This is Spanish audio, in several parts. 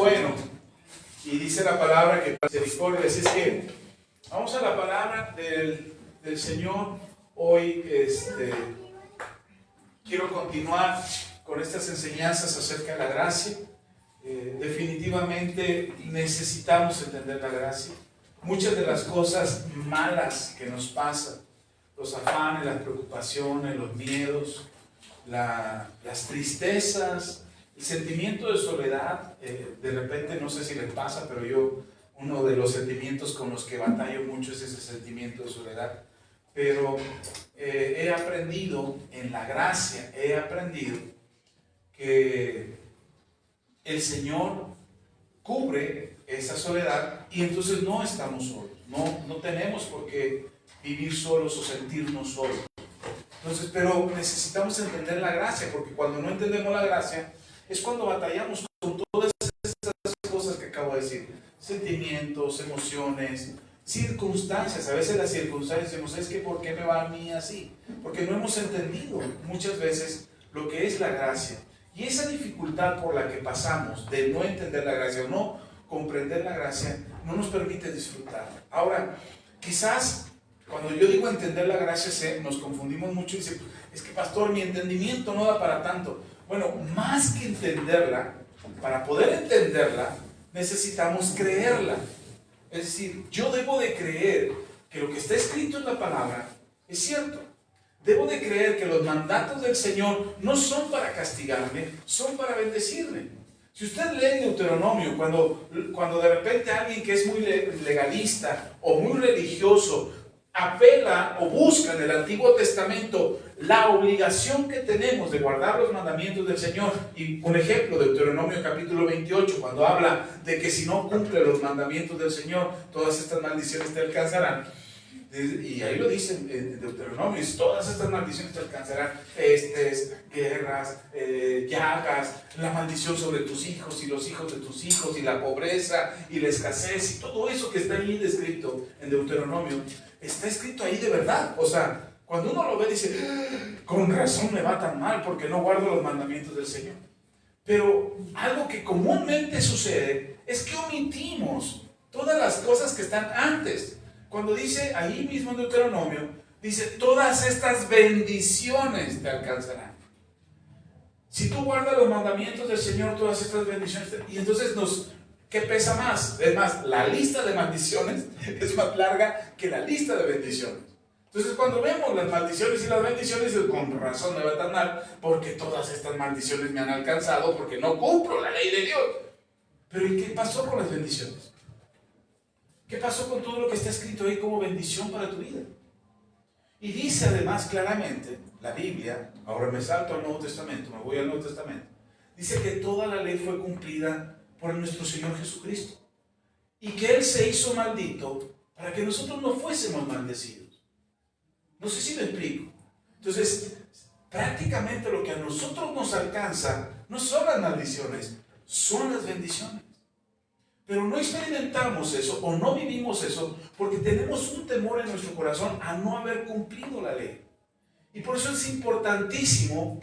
bueno y dice la palabra que misericordia. Así es que vamos a la palabra del Señor hoy. Quiero continuar con estas enseñanzas acerca de la gracia. Definitivamente necesitamos entender la gracia. Muchas de las cosas malas que nos pasan, los afanes, las preocupaciones, los miedos, las tristezas, el sentimiento de soledad, de repente no sé si les pasa, pero uno de los sentimientos con los que batallo mucho es ese sentimiento de soledad. Pero he aprendido en la gracia, que el Señor cubre esa soledad y entonces no estamos solos, no tenemos por qué vivir solos o sentirnos solos. Entonces, pero necesitamos entender la gracia, porque cuando no entendemos la gracia es cuando batallamos con todas estas cosas que acabo de decir, sentimientos, emociones, circunstancias. A veces las circunstancias decimos, es que ¿por qué me va a mí así? Porque no hemos entendido muchas veces lo que es la gracia. Y esa dificultad por la que pasamos de no entender la gracia o no comprender la gracia no nos permite disfrutar. Ahora, quizás cuando yo digo entender la gracia nos confundimos mucho y dice, es que pastor, mi entendimiento no da para tanto. Bueno, más que entenderla, para poder entenderla necesitamos creerla. Es decir, yo debo de creer que lo que está escrito en la palabra es cierto. Debo de creer que los mandatos del Señor no son para castigarme, son para bendecirme. Si usted lee Deuteronomio, cuando de repente alguien que es muy legalista o muy religioso apela o busca en el Antiguo Testamento la obligación que tenemos de guardar los mandamientos del Señor, y por ejemplo Deuteronomio capítulo 28, cuando habla de que si no cumple los mandamientos del Señor, todas estas maldiciones te alcanzarán. Y ahí lo dicen en Deuteronomio, todas estas maldiciones te alcanzarán, pestes, guerras, llagas, la maldición sobre tus hijos y los hijos de tus hijos, y la pobreza y la escasez, y todo eso que está ahí descrito en Deuteronomio, está escrito ahí de verdad. O sea, cuando uno lo ve dice, con razón me va tan mal porque no guardo los mandamientos del Señor. Pero algo que comúnmente sucede es que omitimos todas las cosas que están antes. Cuando dice ahí mismo en Deuteronomio, dice, todas estas bendiciones te alcanzarán. Si tú guardas los mandamientos del Señor, todas estas bendiciones, y entonces ¿qué pesa más? Es más, la lista de maldiciones es más larga que la lista de bendiciones. Entonces cuando vemos las maldiciones y las bendiciones, con razón me va tan mal, porque todas estas maldiciones me han alcanzado, porque no cumplo la ley de Dios. Pero ¿y qué pasó con las bendiciones? ¿Qué pasó con todo lo que está escrito ahí como bendición para tu vida? Y dice además claramente, la Biblia, ahora me salto al Nuevo Testamento, me voy al Nuevo Testamento, dice que toda la ley fue cumplida por nuestro Señor Jesucristo. Y que Él se hizo maldito para que nosotros no fuésemos maldecidos. No sé si me explico. Entonces, prácticamente lo que a nosotros nos alcanza no son las maldiciones, son las bendiciones. Pero no experimentamos eso o no vivimos eso porque tenemos un temor en nuestro corazón a no haber cumplido la ley. Y por eso es importantísimo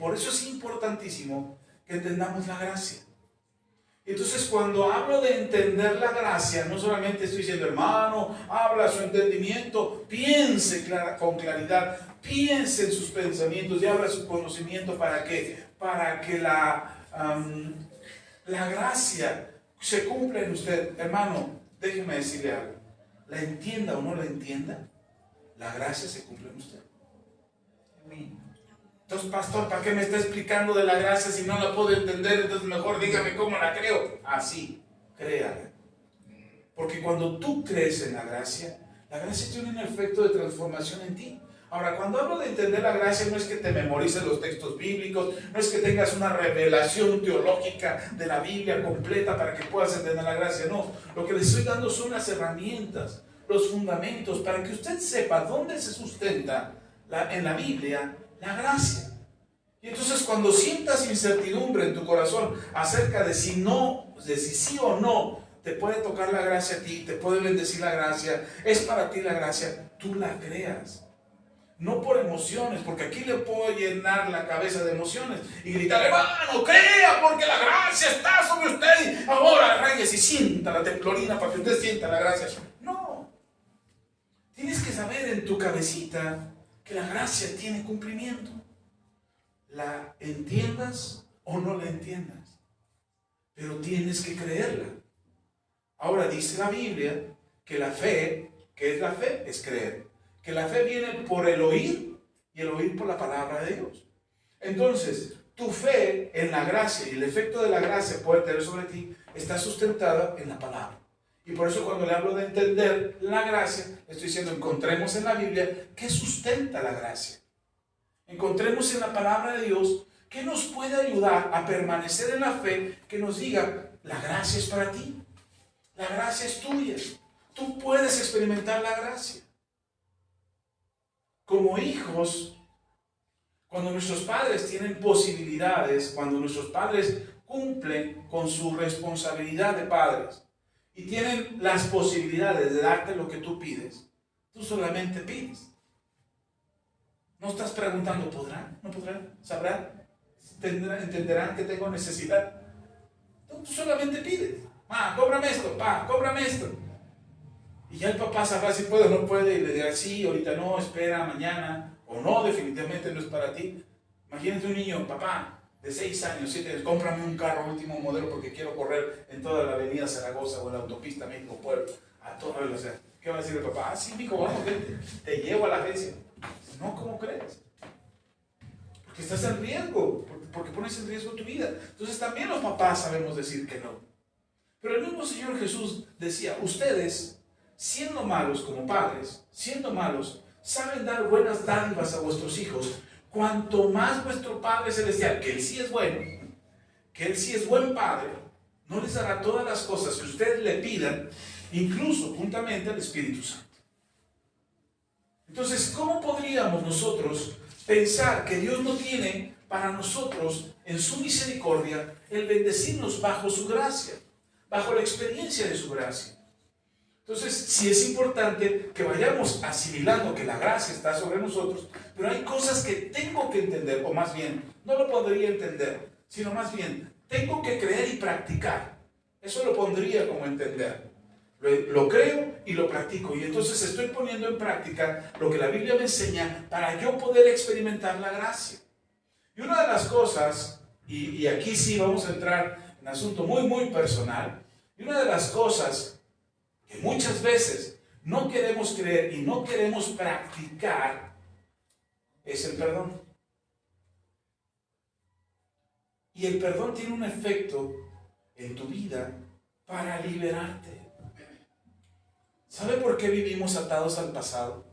que entendamos la gracia. Entonces, cuando hablo de entender la gracia, no solamente estoy diciendo, hermano, habla su entendimiento, piense con claridad, piense en sus pensamientos y abra su conocimiento para que la gracia se cumpla en usted. Hermano, déjeme decirle algo. La entienda o no la entienda, la gracia se cumple en usted. Entonces, pastor, ¿para qué me está explicando de la gracia si no la puedo entender? Entonces mejor dígame cómo la creo. Así, créala. Porque cuando tú crees en la gracia tiene un efecto de transformación en ti. Ahora, cuando hablo de entender la gracia, no es que te memorices los textos bíblicos, no es que tengas una revelación teológica de la Biblia completa para que puedas entender la gracia, no. Lo que les estoy dando son las herramientas, los fundamentos, para que usted sepa dónde se sustenta en la Biblia la gracia. Y entonces cuando sientas incertidumbre en tu corazón acerca de si sí o no te puede tocar la gracia a ti, te puede bendecir la gracia, es para ti la gracia, tú la creas. No por emociones, porque aquí le puedo llenar la cabeza de emociones y gritar, hermano, crea porque la gracia está sobre usted. Ahora toques y sienta la temblorina para que usted sienta la gracia. No. Tienes que saber en tu cabecita que la gracia tiene cumplimiento. La entiendas o no la entiendas, pero tienes que creerla. Ahora dice la Biblia que la fe, ¿qué es la fe? Es creer. Que la fe viene por el oír y el oír por la palabra de Dios. Entonces, tu fe en la gracia y el efecto de la gracia puede tener sobre ti está sustentada en la palabra. Y por eso cuando le hablo de entender la gracia, le estoy diciendo, encontremos en la Biblia qué sustenta la gracia. Encontremos en la palabra de Dios qué nos puede ayudar a permanecer en la fe, que nos diga, la gracia es para ti, la gracia es tuya, tú puedes experimentar la gracia. Como hijos, cuando nuestros padres tienen posibilidades, cuando nuestros padres cumplen con su responsabilidad de padres y tienen las posibilidades de darte lo que tú pides, tú solamente pides. No estás preguntando, ¿podrán? ¿No podrán? ¿Sabrán? ¿Entenderán que tengo necesidad? Tú solamente pides. Cóbrame esto, cóbrame esto. Y ya el papá sabrá si puede o no puede y le dirá, sí, ahorita no, espera, mañana. O no, definitivamente no es para ti. Imagínate un niño, papá, de 6 años, 7 años, cómprame un carro último modelo porque quiero correr en toda la avenida Zaragoza o en la autopista México-Puebla. A toda velocidad. ¿Qué va a decir el papá? Sí, mijo, vamos, te llevo a la agencia. No, ¿cómo crees? Porque estás en riesgo, porque pones en riesgo tu vida. Entonces también los papás sabemos decir que no. Pero el mismo Señor Jesús decía, ustedes, siendo malos como padres, siendo malos, saben dar buenas dádivas a vuestros hijos, cuanto más vuestro Padre Celestial, que Él sí es bueno, que Él sí es buen Padre, no les dará todas las cosas que ustedes le pidan, incluso juntamente al Espíritu Santo. Entonces, ¿cómo podríamos nosotros pensar que Dios no tiene para nosotros, en su misericordia, el bendecirnos bajo su gracia, bajo la experiencia de su gracia? Entonces, sí es importante que vayamos asimilando que la gracia está sobre nosotros, pero hay cosas que tengo que entender, o más bien, no lo podría entender, sino más bien, tengo que creer y practicar. Eso lo pondría como entender. Lo creo y lo practico, y entonces estoy poniendo en práctica lo que la Biblia me enseña para yo poder experimentar la gracia. Y una de las cosas, y aquí sí vamos a entrar en un asunto muy personal, y una de las cosas que muchas veces no queremos creer y no queremos practicar es el perdón. Y el perdón tiene un efecto en tu vida para liberarte. ¿Sabe por qué vivimos atados al pasado?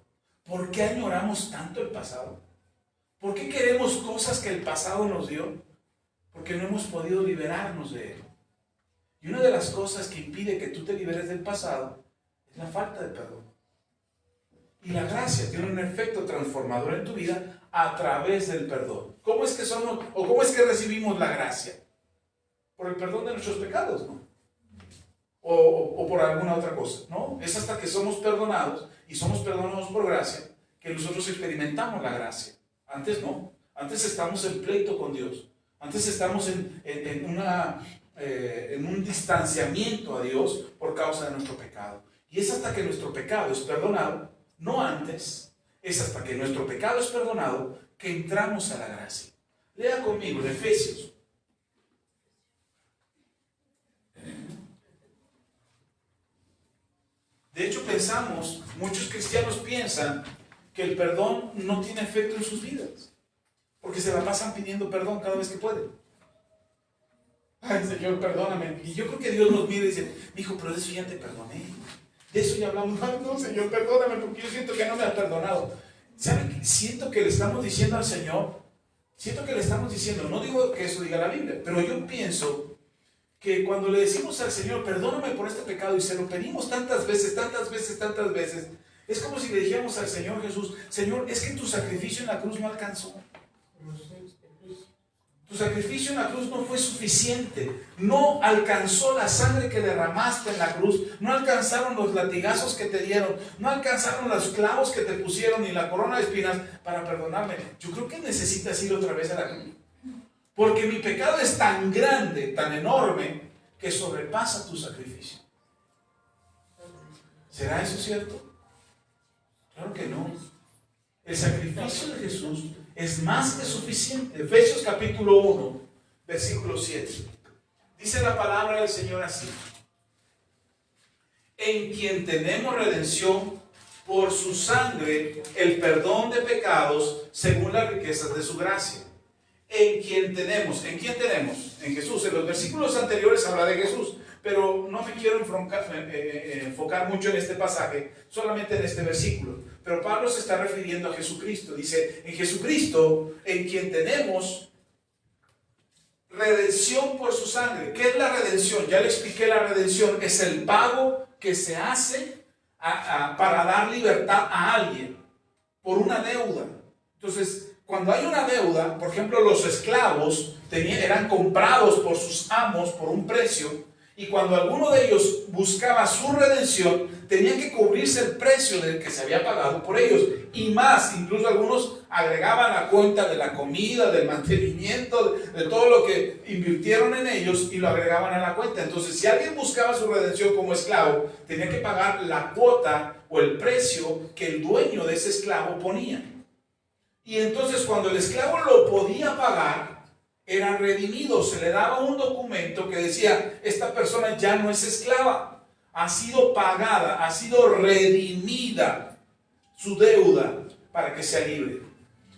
¿Por qué añoramos tanto el pasado? ¿Por qué queremos cosas que el pasado nos dio? Porque no hemos podido liberarnos de él. Y una de las cosas que impide que tú te liberes del pasado es la falta de perdón. Y la gracia tiene un efecto transformador en tu vida a través del perdón. ¿Cómo es que somos, o cómo es que recibimos la gracia? Por el perdón de nuestros pecados, ¿no? O por alguna otra cosa, ¿no? Es hasta que somos perdonados, y somos perdonados por gracia, que nosotros experimentamos la gracia. Antes no. Antes estamos en pleito con Dios. Antes estamos en un distanciamiento a Dios por causa de nuestro pecado. Y es hasta que nuestro pecado es perdonado, no antes, es hasta que nuestro pecado es perdonado que entramos a la gracia. Lea conmigo en Efesios. De hecho pensamos, muchos cristianos piensan que el perdón no tiene efecto en sus vidas, porque se la pasan pidiendo perdón cada vez que pueden. Ay, Señor, perdóname. Y yo creo que Dios nos mira y dice, hijo, pero de eso ya te perdoné. De eso ya hablamos. Ay, no, Señor, perdóname, porque yo siento que no me has perdonado. ¿Saben? Siento que le estamos diciendo al Señor, no digo que eso diga la Biblia, pero yo pienso que cuando le decimos al Señor, perdóname por este pecado, y se lo pedimos tantas veces, es como si le dijéramos al Señor Jesús, Señor, es que tu sacrificio en la cruz no alcanzó. Tu sacrificio en la cruz no fue suficiente. No alcanzó la sangre que derramaste en la cruz. No alcanzaron los latigazos que te dieron. No alcanzaron los clavos que te pusieron ni la corona de espinas para perdonarme. Yo creo que necesitas ir otra vez a la cruz. Porque mi pecado es tan grande, tan enorme, que sobrepasa tu sacrificio. ¿Será eso cierto? Claro que no. El sacrificio de Jesús es más que suficiente. Efesios capítulo 1, versículo 7. Dice la palabra del Señor así: en quien tenemos redención por su sangre, el perdón de pecados, según las riquezas de su gracia. ¿En quién tenemos? ¿En quién tenemos? En Jesús. En los versículos anteriores habla de Jesús, pero no me quiero enfocar mucho en este pasaje, solamente en este versículo. Pero Pablo se está refiriendo a Jesucristo. Dice, en Jesucristo, en quien tenemos redención por su sangre. ¿Qué es la redención? Ya le expliqué, la redención es el pago que se hace para dar libertad a alguien por una deuda. Entonces, cuando hay una deuda, por ejemplo, los esclavos eran comprados por sus amos por un precio, y cuando alguno de ellos buscaba su redención, tenía que cubrirse el precio del que se había pagado por ellos, y más. Incluso algunos agregaban la cuenta de la comida, del mantenimiento, de todo lo que invirtieron en ellos, y lo agregaban a la cuenta. Entonces, si alguien buscaba su redención como esclavo, tenía que pagar la cuota o el precio que el dueño de ese esclavo ponía. Y entonces, cuando el esclavo lo podía pagar, eran redimidos. Se le daba un documento que decía, esta persona ya no es esclava, ha sido pagada, ha sido redimida su deuda para que sea libre.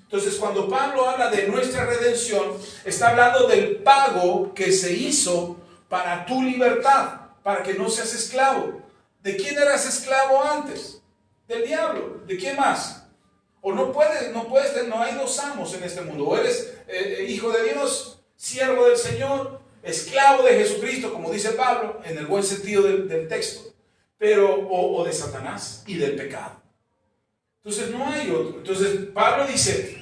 Entonces, cuando Pablo habla de nuestra redención, está hablando del pago que se hizo para tu libertad, para que no seas esclavo. ¿De quién eras esclavo antes? Del diablo. ¿De quién más? O no hay dos amos en este mundo. O eres hijo de Dios, siervo del Señor, esclavo de Jesucristo, como dice Pablo, en el buen sentido del texto, pero o de Satanás y del pecado. Entonces no hay otro. Entonces Pablo dice,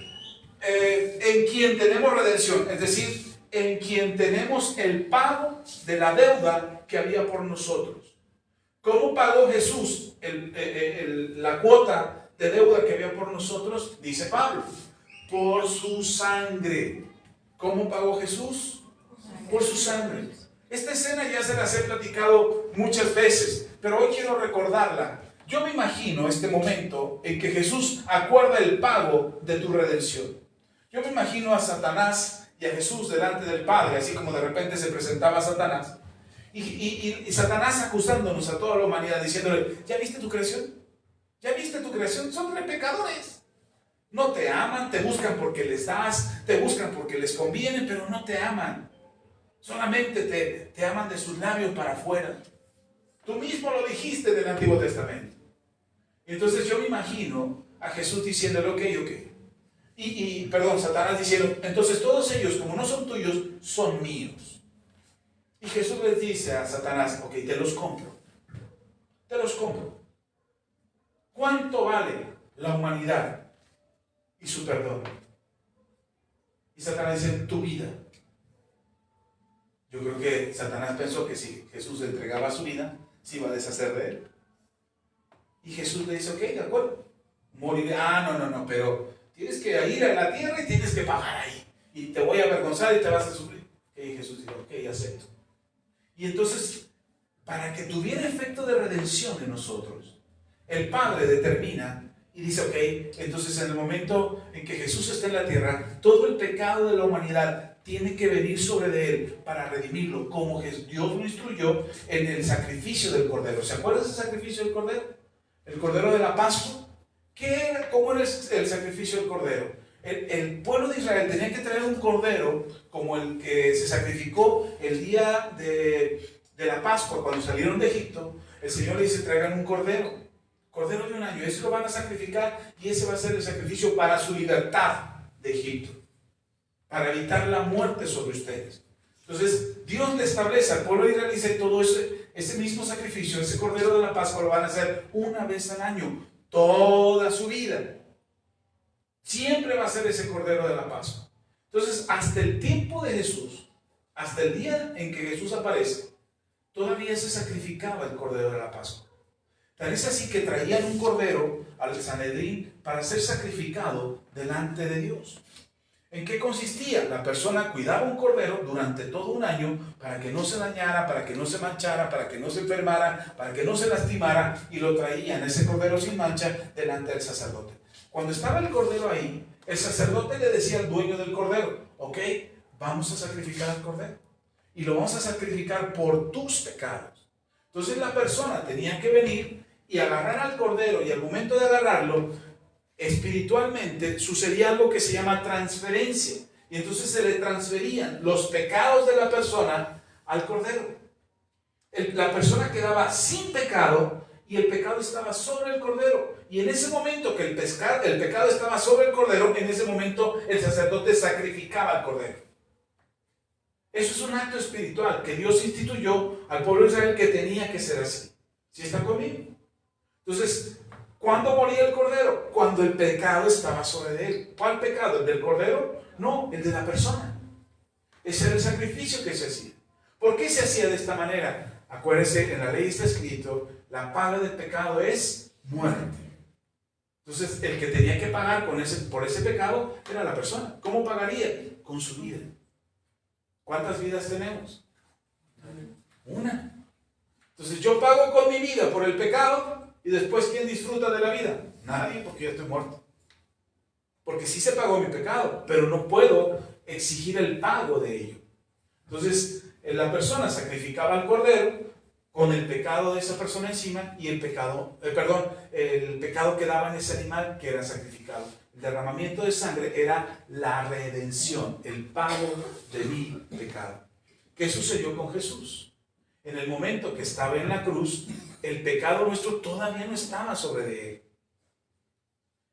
en quien tenemos redención, es decir, en quien tenemos el pago de la deuda que había por nosotros. ¿Cómo pagó Jesús la cuota de deuda que había por nosotros? Dice Pablo, por su sangre. ¿Cómo pagó Jesús? Por su sangre. Esta escena ya se las he platicado muchas veces, pero hoy quiero recordarla. Yo me imagino este momento en que Jesús acuerda el pago de tu redención. Yo me imagino a Satanás y a Jesús delante del Padre, así como de repente se presentaba Satanás. Y Satanás acusándonos a toda la humanidad, diciéndole, ¿ya viste tu creación? ¿Ya viste tu creación? Son pecadores. No te aman, te buscan porque les das, te buscan porque les conviene, pero no te aman. Solamente te aman de sus labios para afuera. Tú mismo lo dijiste en el Antiguo Testamento. Y entonces yo me imagino a Jesús diciéndole, ok. Perdón, Satanás diciendo, entonces todos ellos, como no son tuyos, son míos. Y Jesús les dice a Satanás, ok, te los compro. Te los compro. ¿Cuánto vale la humanidad y su perdón? Y Satanás dice, tu vida. Yo creo que Satanás pensó que si Jesús le entregaba su vida, se iba a deshacer de él. Y Jesús le dice, ok, de acuerdo, moriré. No, pero tienes que ir a la tierra y tienes que pagar ahí. Y te voy a avergonzar y te vas a sufrir. Y Jesús dijo, ok, acepto. Y entonces, para que tuviera efecto de redención en nosotros, el Padre determina y dice, ok, entonces en el momento en que Jesús está en la tierra, todo el pecado de la humanidad tiene que venir sobre de él para redimirlo, como Dios lo instruyó en el sacrificio del Cordero. ¿Se acuerdan del sacrificio del Cordero? El Cordero de la Pascua. ¿Cómo era el sacrificio del Cordero? El pueblo de Israel tenía que traer un cordero como el que se sacrificó el día de la Pascua, cuando salieron de Egipto. El Señor le dice, traigan un cordero de un año, ese lo van a sacrificar y ese va a ser el sacrificio para su libertad de Egipto, para evitar la muerte sobre ustedes. Entonces Dios le establece al pueblo de Israel, dice, todo ese mismo sacrificio, ese cordero de la Pascua lo van a hacer una vez al año, toda su vida. Siempre va a ser ese cordero de la Pascua. Entonces, hasta el tiempo de Jesús, hasta el día en que Jesús aparece, todavía se sacrificaba el cordero de la Pascua. Tal es así que traían un cordero al Sanedrín para ser sacrificado delante de Dios. ¿En qué consistía? La persona cuidaba un cordero durante todo un año para que no se dañara, para que no se manchara, para que no se enfermara, para que no se lastimara, y lo traían ese cordero sin mancha delante del sacerdote. Cuando estaba el cordero ahí, el sacerdote le decía al dueño del cordero: ok, vamos a sacrificar al cordero y lo vamos a sacrificar por tus pecados. Entonces la persona tenía que venir y agarrar al cordero, y al momento de agarrarlo, espiritualmente sucedía algo que se llama transferencia, y entonces se le transferían los pecados de la persona al cordero. La persona quedaba sin pecado y el pecado estaba sobre el cordero, y en ese momento que el pecado estaba sobre el cordero, en ese momento el sacerdote sacrificaba al cordero. Eso es un acto espiritual que Dios instituyó al pueblo de Israel, que tenía que ser así. ¿Sí están conmigo? Entonces, ¿cuándo moría el cordero? Cuando el pecado estaba sobre él. ¿Cuál pecado? ¿El del cordero? No, el de la persona. Ese era el sacrificio que se hacía. ¿Por qué se hacía de esta manera? Acuérdense, en la ley está escrito: la paga del pecado es muerte. Entonces, el que tenía que pagar por ese pecado era la persona. ¿Cómo pagaría? Con su vida. ¿Cuántas vidas tenemos? Una. Entonces, yo pago con mi vida por el pecado. Y después, ¿quién disfruta de la vida? Nadie, porque yo estoy muerto. Porque sí se pagó mi pecado, pero no puedo exigir el pago de ello. Entonces, la persona sacrificaba al cordero con el pecado de esa persona encima, y el pecado quedaba en ese animal que era sacrificado. El derramamiento de sangre era la redención, el pago de mi pecado. ¿Qué sucedió con Jesús? En el momento que estaba en la cruz, el pecado nuestro todavía no estaba sobre él.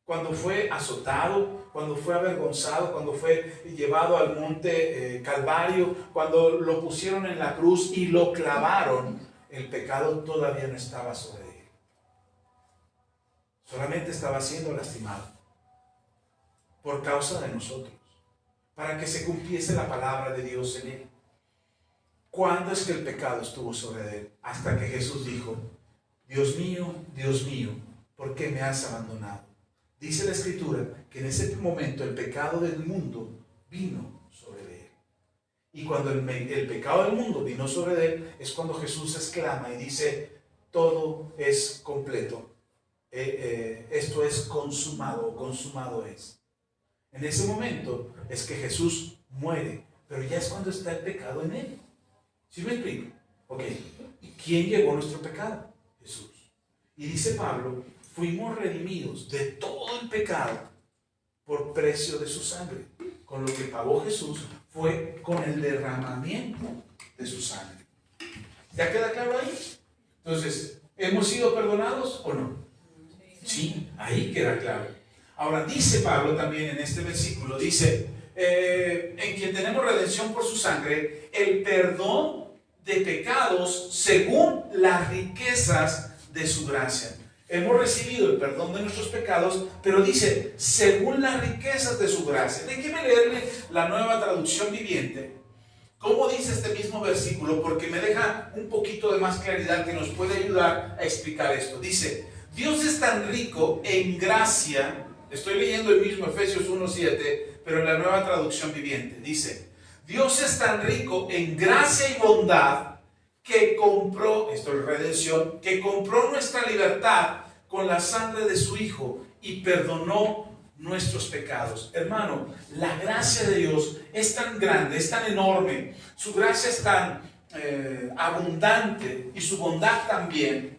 Cuando fue azotado, cuando fue avergonzado, cuando fue llevado al monte Calvario, cuando lo pusieron en la cruz y lo clavaron, el pecado todavía no estaba sobre él. Solamente estaba siendo lastimado por causa de nosotros, para que se cumpliese la palabra de Dios en él. ¿Cuándo es que el pecado estuvo sobre él? Hasta que Jesús dijo: Dios mío, ¿por qué me has abandonado? Dice la Escritura que en ese momento el pecado del mundo vino sobre él. Y cuando el pecado del mundo vino sobre él, es cuando Jesús exclama y dice: todo es completo. Esto es consumado, consumado es. En ese momento es que Jesús muere, pero ya es cuando está el pecado en él. ¿Sí me explico? Ok, ¿quién llevó nuestro pecado? Jesús. Y dice Pablo: fuimos redimidos de todo el pecado por precio de su sangre. Con lo que pagó Jesús fue con el derramamiento de su sangre. ¿Ya queda claro ahí? Entonces, ¿hemos sido perdonados o no? Sí, ahí queda claro. Ahora, dice Pablo también en este versículo, dice: en quien tenemos redención por su sangre, el perdón de pecados según las riquezas de su gracia. Hemos recibido el perdón de nuestros pecados, pero dice: según las riquezas de su gracia. Déjeme leerle la Nueva Traducción Viviente. ¿Cómo dice este mismo versículo? Porque me deja un poquito de más claridad que nos puede ayudar a explicar esto. Dice: Dios es tan rico en gracia. Estoy leyendo el mismo Efesios 1:7, pero en la Nueva Traducción Viviente. Dice: Dios es tan rico en gracia y bondad que compró, esto es redención, que compró nuestra libertad con la sangre de su Hijo y perdonó nuestros pecados. Hermano, la gracia de Dios es tan grande, es tan enorme, su gracia es tan abundante, y su bondad también,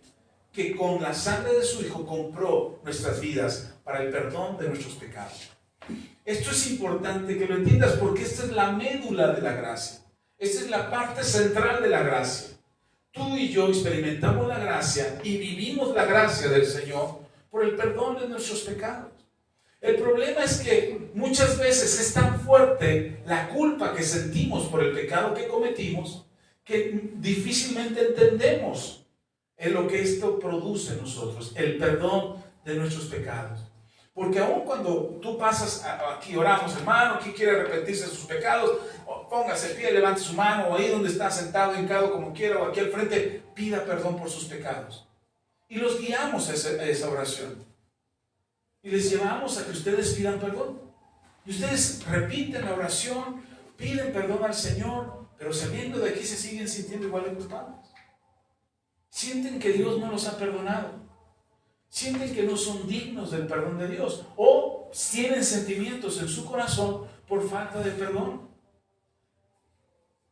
que con la sangre de su Hijo compró nuestras vidas para el perdón de nuestros pecados. Esto es importante que lo entiendas, porque esta es la médula de la gracia. Esta es la parte central de la gracia. Tú y yo experimentamos la gracia y vivimos la gracia del Señor por el perdón de nuestros pecados. El problema es que muchas veces es tan fuerte la culpa que sentimos por el pecado que cometimos, que difícilmente entendemos en lo que esto produce en nosotros, el perdón de nuestros pecados. Porque aun cuando tú pasas, aquí oramos: hermano, ¿quién quiere arrepentirse de sus pecados? Póngase de pie, levante su mano, o ahí donde está sentado, hincado como quiera, o aquí al frente, pida perdón por sus pecados. Y los guiamos a esa oración. Y les llevamos a que ustedes pidan perdón. Y ustedes repiten la oración, piden perdón al Señor, pero saliendo de aquí se siguen sintiendo igual de culpables. Sienten que Dios no los ha perdonado. Sienten que no son dignos del perdón de Dios. O tienen sentimientos en su corazón por falta de perdón.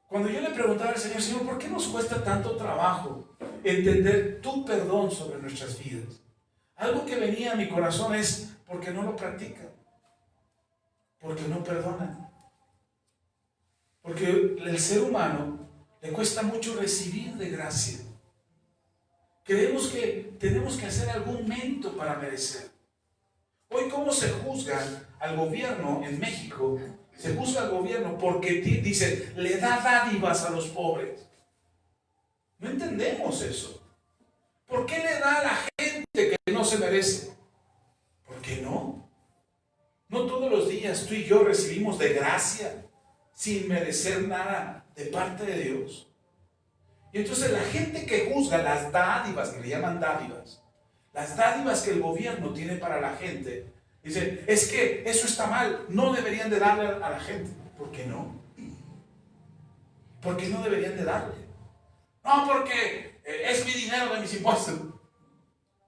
Cuando yo le preguntaba al Señor, Señor, ¿por qué nos cuesta tanto trabajo entender tu perdón sobre nuestras vidas? Algo que venía a mi corazón es porque no lo practican, porque no perdonan. Porque el ser humano le cuesta mucho recibir de gracia. Creemos que tenemos que hacer algún mérito para merecer. Hoy, ¿cómo se juzga al gobierno en México? Se juzga al gobierno porque dice, le da dádivas a los pobres. No entendemos eso. ¿Por qué le da a la gente que no se merece? ¿Por qué no? No todos los días tú y yo recibimos de gracia, sin merecer nada de parte de Dios. Y entonces la gente que juzga las dádivas, que le llaman dádivas, las dádivas que el gobierno tiene para la gente, dice, es que eso está mal, no deberían de darle a la gente. ¿Por qué no? ¿Por qué no deberían de darle? No, porque es mi dinero de mis impuestos.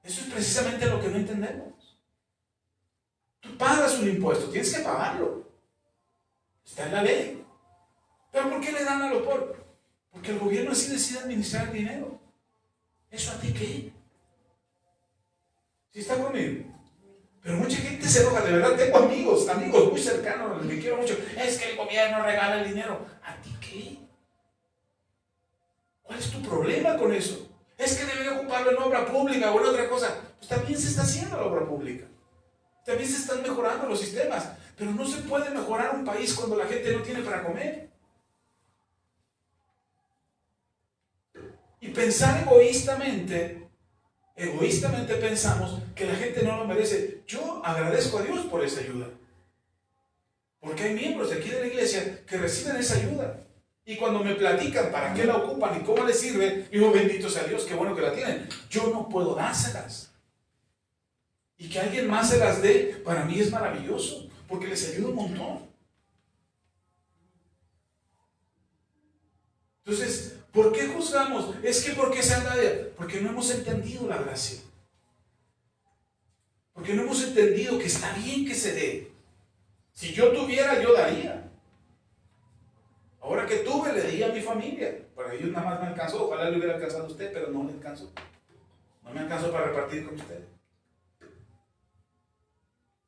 Eso es precisamente lo que no entendemos. Tú pagas un impuesto, tienes que pagarlo. Está en la ley. ¿Pero por qué le dan a los pobres? Porque el gobierno así decide administrar el dinero. ¿Eso a ti qué? ¿Sí está conmigo? Pero mucha gente se enoja, de verdad. Tengo amigos muy cercanos, los que quiero mucho. Es que el gobierno regala el dinero. ¿A ti qué? ¿Cuál es tu problema con eso? Es que debería ocuparlo en obra pública o en otra cosa. Pues también se está haciendo la obra pública. También se están mejorando los sistemas. Pero no se puede mejorar un país cuando la gente no tiene para comer. Y pensar egoístamente pensamos que la gente no lo merece. Yo agradezco a Dios por esa ayuda. Porque hay miembros de aquí de la iglesia que reciben esa ayuda. Y cuando me platican para qué la ocupan y cómo les sirve, digo, bendito sea Dios, qué bueno que la tienen. Yo no puedo dárselas. Y que alguien más se las dé, para mí es maravilloso, porque les ayuda un montón. Entonces, ¿por qué juzgamos? Es que ¿por qué se anda de? Porque no hemos entendido la gracia. Porque no hemos entendido que está bien que se dé. Si yo tuviera, yo daría. Ahora que tuve, le di a mi familia. Para ellos nada más me alcanzó. Ojalá le hubiera alcanzado a usted, pero no le alcanzó. No me alcanzó para repartir con usted.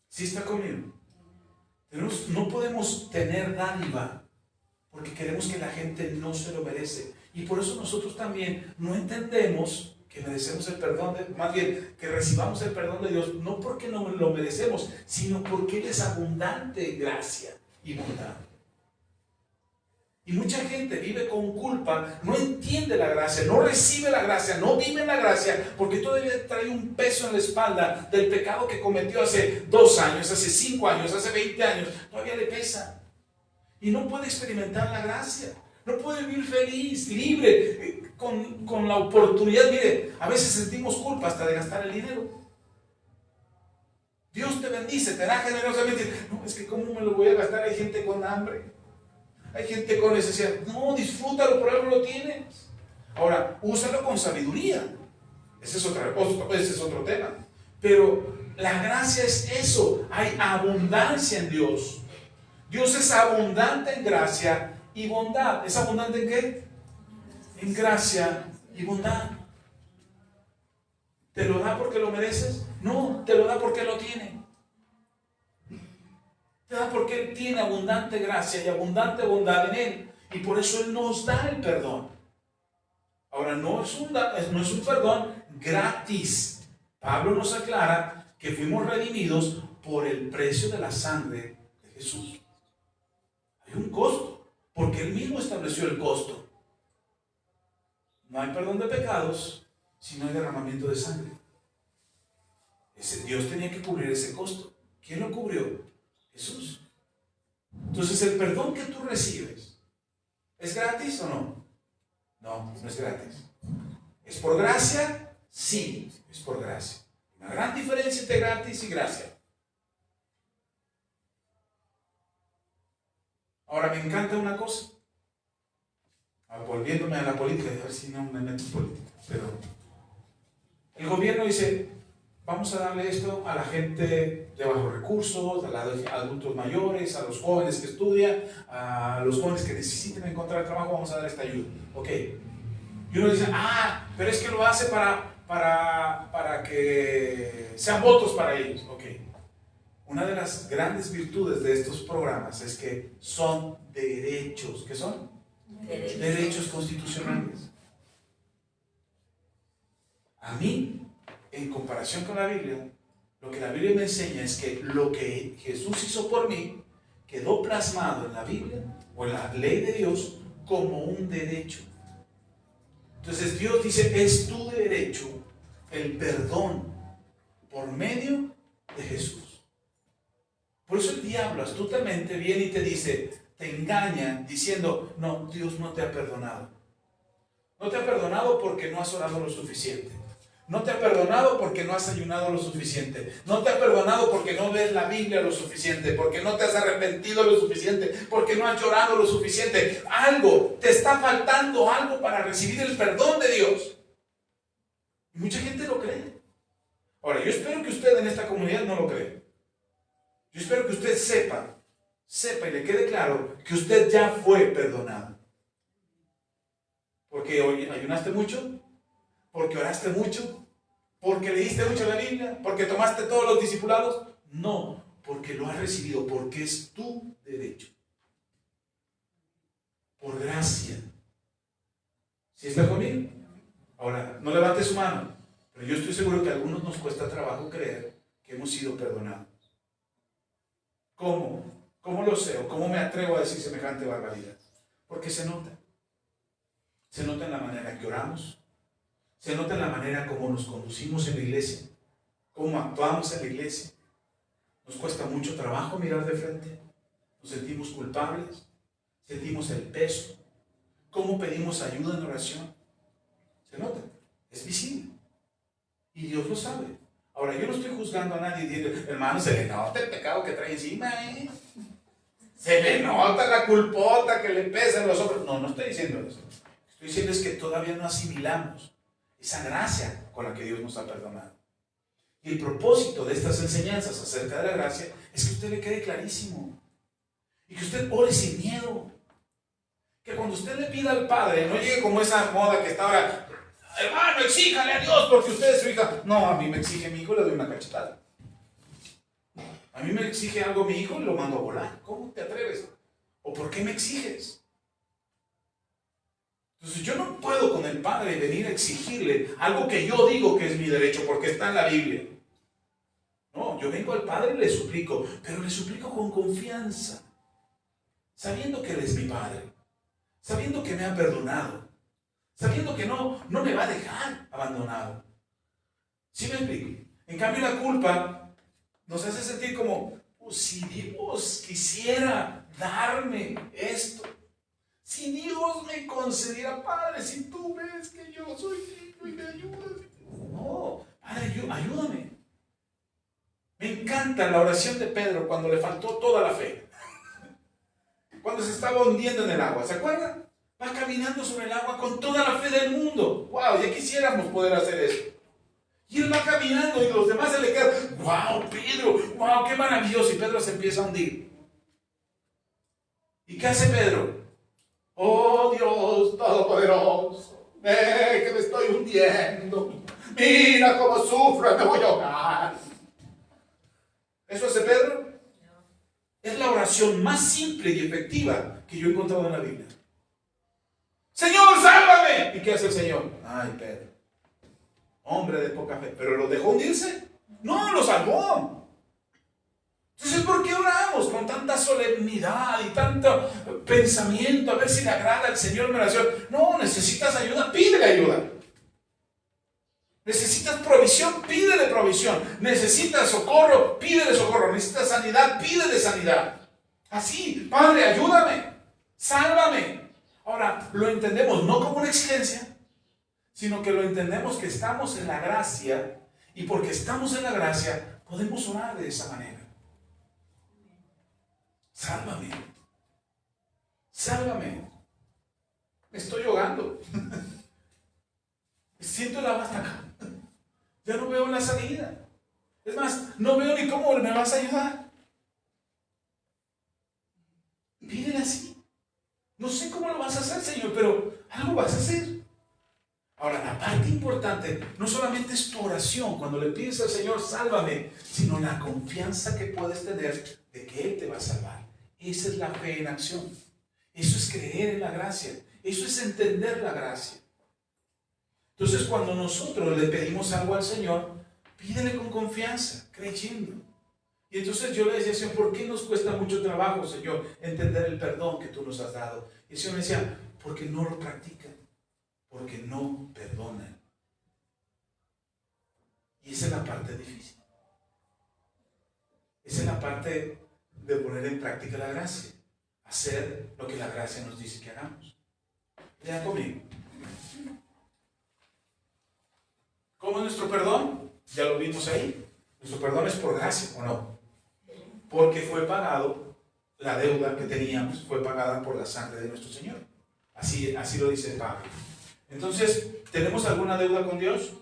¿Sí está conmigo? No podemos tener dádiva porque queremos que la gente no se lo merece. Y por eso nosotros también no entendemos que merecemos el perdón, más bien que recibamos el perdón de Dios, no porque no lo merecemos, sino porque Él es abundante en gracia y bondad. Y mucha gente vive con culpa, no entiende la gracia, no recibe la gracia, no vive en la gracia, porque todavía trae un peso en la espalda del pecado que cometió hace 2 años, hace 5 años, hace 20 años, todavía le pesa. Y no puede experimentar la gracia, no puede vivir feliz, libre, con la oportunidad. Mire, a veces sentimos culpa hasta de gastar el dinero. Dios te bendice, te da generosamente. No, es que ¿cómo me lo voy a gastar? Hay gente con hambre. Hay gente con necesidad. No, disfrútalo, por algo lo tienes. Ahora, úsalo con sabiduría. Ese es otro tema. Pero la gracia es eso. Hay abundancia en Dios. Dios es abundante en gracia y bondad. ¿Es abundante en qué? En gracia y bondad. ¿Te lo da porque lo mereces? No, te lo da porque lo tiene. Te da porque Él tiene abundante gracia y abundante bondad en Él. Y por eso Él nos da el perdón. Ahora, no es un perdón gratis. Pablo nos aclara que fuimos redimidos por el precio de la sangre de Jesús. Hay un costo, porque Él mismo estableció el costo. No hay perdón de pecados si no hay derramamiento de sangre. Dios tenía que cubrir ese costo. ¿Quién lo cubrió? Jesús. Entonces, el perdón que tú recibes, ¿es gratis o no? No, no es gratis. ¿Es por gracia? Sí, es por gracia. Una gran diferencia entre gratis y gracia. Ahora, me encanta una cosa, volviéndome a la política, a ver si no me meto en política, pero el gobierno dice, vamos a darle esto a la gente de bajos recursos, a los adultos mayores, a los jóvenes que estudian, a los jóvenes que necesiten encontrar trabajo, vamos a dar esta ayuda. Ok. Y uno dice, pero es que lo hace para que sean votos para ellos. Ok. Una de las grandes virtudes de estos programas es que son derechos. ¿Qué son? Derechos constitucionales. A mí, en comparación con la Biblia, lo que la Biblia me enseña es que lo que Jesús hizo por mí quedó plasmado en la Biblia o en la ley de Dios como un derecho. Entonces Dios dice, es tu derecho el perdón por medio de Jesús. Por eso el diablo astutamente viene y te dice, te engaña diciendo, no, Dios no te ha perdonado. No te ha perdonado porque no has orado lo suficiente. No te ha perdonado porque no has ayunado lo suficiente. No te ha perdonado porque no lees la Biblia lo suficiente. Porque no te has arrepentido lo suficiente. Porque no has llorado lo suficiente. Algo, te está faltando algo para recibir el perdón de Dios. Y mucha gente lo cree. Ahora, yo espero que usted en esta comunidad no lo cree. Yo espero que usted sepa y le quede claro que usted ya fue perdonado. Porque hoy ayunaste mucho, porque oraste mucho, porque leíste mucho la Biblia, porque tomaste todos los discipulados. No, porque lo has recibido, porque es tu derecho. Por gracia. ¿Sí está conmigo? Ahora, no levante su mano, pero yo estoy seguro que a algunos nos cuesta trabajo creer que hemos sido perdonados. ¿Cómo? ¿Cómo lo sé? ¿O cómo me atrevo a decir semejante barbaridad? Porque se nota. Se nota en la manera que oramos. Se nota en la manera como nos conducimos en la iglesia. Cómo actuamos en la iglesia. Nos cuesta mucho trabajo mirar de frente. Nos sentimos culpables. Sentimos el peso. Cómo pedimos ayuda en oración. Se nota. Es visible. Y Dios lo sabe. Ahora, yo no estoy juzgando a nadie diciendo, hermano, se le nota el pecado que trae encima, se le nota la culpota que le pesa en los hombros. No, no estoy diciendo eso. Estoy diciendo es que todavía no asimilamos esa gracia con la que Dios nos ha perdonado. Y el propósito de estas enseñanzas acerca de la gracia es que a usted le quede clarísimo. Y que usted ore sin miedo. Que cuando usted le pida al Padre, no llegue como esa moda que está ahora, hermano, exíjale a Dios porque usted es su hija. No, a mí me exige mi hijo, le doy una cachetada. A mí me exige algo mi hijo y lo mando a volar. ¿Cómo te atreves? ¿O por qué me exiges? Entonces yo no puedo con el Padre venir a exigirle algo que yo digo que es mi derecho porque está en la Biblia. No, yo vengo al Padre y le suplico, pero le suplico con confianza, sabiendo que Él es mi Padre, sabiendo que me ha perdonado, sabiendo que no me va a dejar abandonado. ¿Sí me explico? En cambio la culpa nos hace sentir como, si Dios quisiera darme esto, si Dios me concediera, Padre, si tú ves que yo soy niño y me ayudas. No, Padre, ayúdame. Me encanta la oración de Pedro cuando le faltó toda la fe. Cuando se estaba hundiendo en el agua, ¿se acuerdan? Va caminando sobre el agua con toda la fe del mundo. ¡Wow! Ya quisiéramos poder hacer eso. Y él va caminando y los demás se le quedan, ¡wow, Pedro! ¡Wow, qué maravilloso! Y Pedro se empieza a hundir. ¿Y qué hace Pedro? ¡Oh, Dios Todopoderoso! ¡Ve que me estoy hundiendo! ¡Mira cómo sufro! ¡Me voy a ahogar! ¿Eso hace Pedro? Es la oración más simple y efectiva que yo he encontrado en la Biblia. ¡Señor, sálvame! ¿Y qué hace el Señor? ¡Ay, Pedro! Hombre de poca fe. ¿Pero lo dejó hundirse? No, lo salvó. Entonces, ¿por qué oramos con tanta solemnidad y tanto pensamiento a ver si le agrada al Señor mi oración? No, necesitas ayuda, pídele ayuda. Necesitas provisión, pídele provisión. Necesitas socorro, pídele socorro. Necesitas sanidad, pídele sanidad. Así, Padre, ayúdame, sálvame. Ahora, lo entendemos no como una exigencia, sino que lo entendemos que estamos en la gracia, y porque estamos en la gracia, podemos orar de esa manera. Sálvame. sálvame, me estoy ahogando, siento el agua hasta acá, ya no veo la salida. Es más, no veo ni cómo me vas a ayudar. Pídele así. No sé cómo lo vas a hacer, Señor, pero algo vas a hacer. Ahora, la parte importante no solamente es tu oración cuando le pides al Señor, sálvame, sino la confianza que puedes tener de que Él te va a salvar. Esa es la fe en acción. Eso es creer en la gracia. Eso es entender la gracia. Entonces, cuando nosotros le pedimos algo al Señor, pídele con confianza, creyendo. Y entonces yo le decía, Señor, ¿por qué nos cuesta mucho trabajo, Señor, entender el perdón que tú nos has dado? Y el Señor me decía, porque no lo practican, porque no perdonan. Y esa es la parte difícil. Esa es la parte de poner en práctica la gracia. Hacer lo que la gracia nos dice que hagamos. Vean conmigo. ¿Cómo es nuestro perdón? Ya lo vimos ahí. Nuestro perdón es por gracia, ¿o no? Porque fue pagado, la deuda que teníamos fue pagada por la sangre de nuestro Señor. Así lo dice Pablo. Entonces, ¿tenemos alguna deuda con Dios?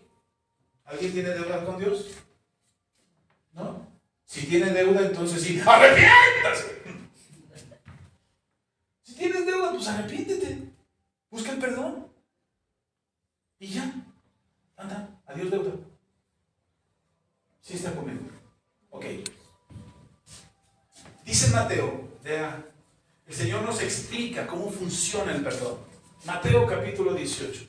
¿Alguien tiene deuda con Dios? ¿No? Si tiene deuda, entonces sí, ¡arrepiéntase! Si tienes deuda, pues arrepiéntete. Busca el perdón. Y ya. Anda, adiós deuda. ¿Sí está conmigo? Ok. Dice Mateo, vea, el Señor nos explica cómo funciona el perdón. Mateo capítulo 18.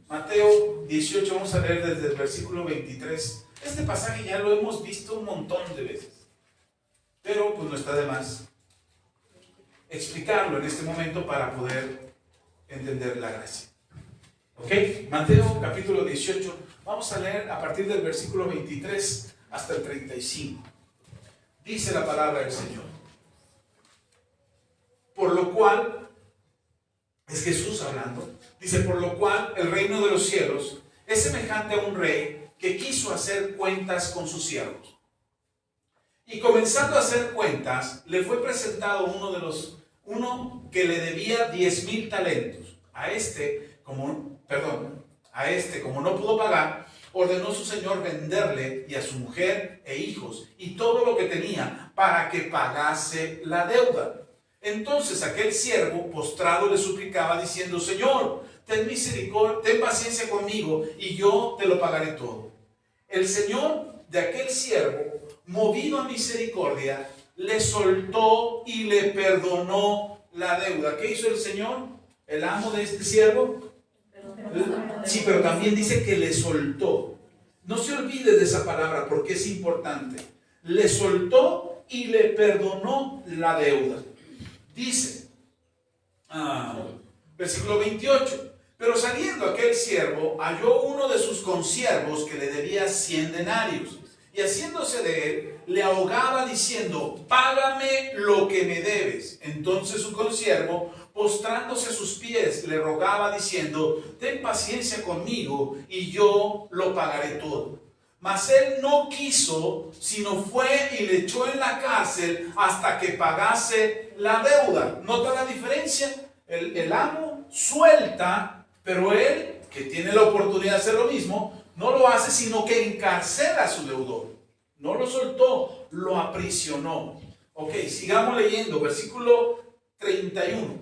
Mateo 18, vamos a leer desde el versículo 23. Este pasaje ya lo hemos visto un montón de veces, pero pues no está de más explicarlo en este momento para poder entender la gracia. Ok, Mateo capítulo 18, vamos a leer a partir del versículo 23 hasta el 35. Dice la palabra del Señor. Por lo cual, es Jesús hablando, dice, por lo cual el reino de los cielos es semejante a un rey que quiso hacer cuentas con sus siervos. Y comenzando a hacer cuentas, le fue presentado uno que le debía 10,000 talentos. A este, como no pudo pagar, ordenó su señor venderle y a su mujer e hijos y todo lo que tenía para que pagase la deuda. Entonces aquel siervo postrado le suplicaba diciendo, Señor, ten misericordia, ten paciencia conmigo y yo te lo pagaré todo. El señor de aquel siervo, movido a misericordia, le soltó y le perdonó la deuda. ¿Qué hizo el señor? El amo de este siervo. Sí, pero también dice que le soltó. No se olvide de esa palabra porque es importante. Le soltó y le perdonó la deuda. Dice, versículo 28, pero saliendo aquel siervo, halló uno de sus consiervos que le debía 100 denarios, y haciéndose de él, le ahogaba diciendo, págame lo que me debes. Entonces su consiervo, postrándose a sus pies, le rogaba diciendo, ten paciencia conmigo, y yo lo pagaré todo. Mas él no quiso, sino fue y le echó en la cárcel hasta que pagase la deuda. ¿Nota la diferencia? El amo suelta, pero él, que tiene la oportunidad de hacer lo mismo, no lo hace, sino que encarcela a su deudor. No lo soltó, lo aprisionó. Ok, sigamos leyendo, versículo 31.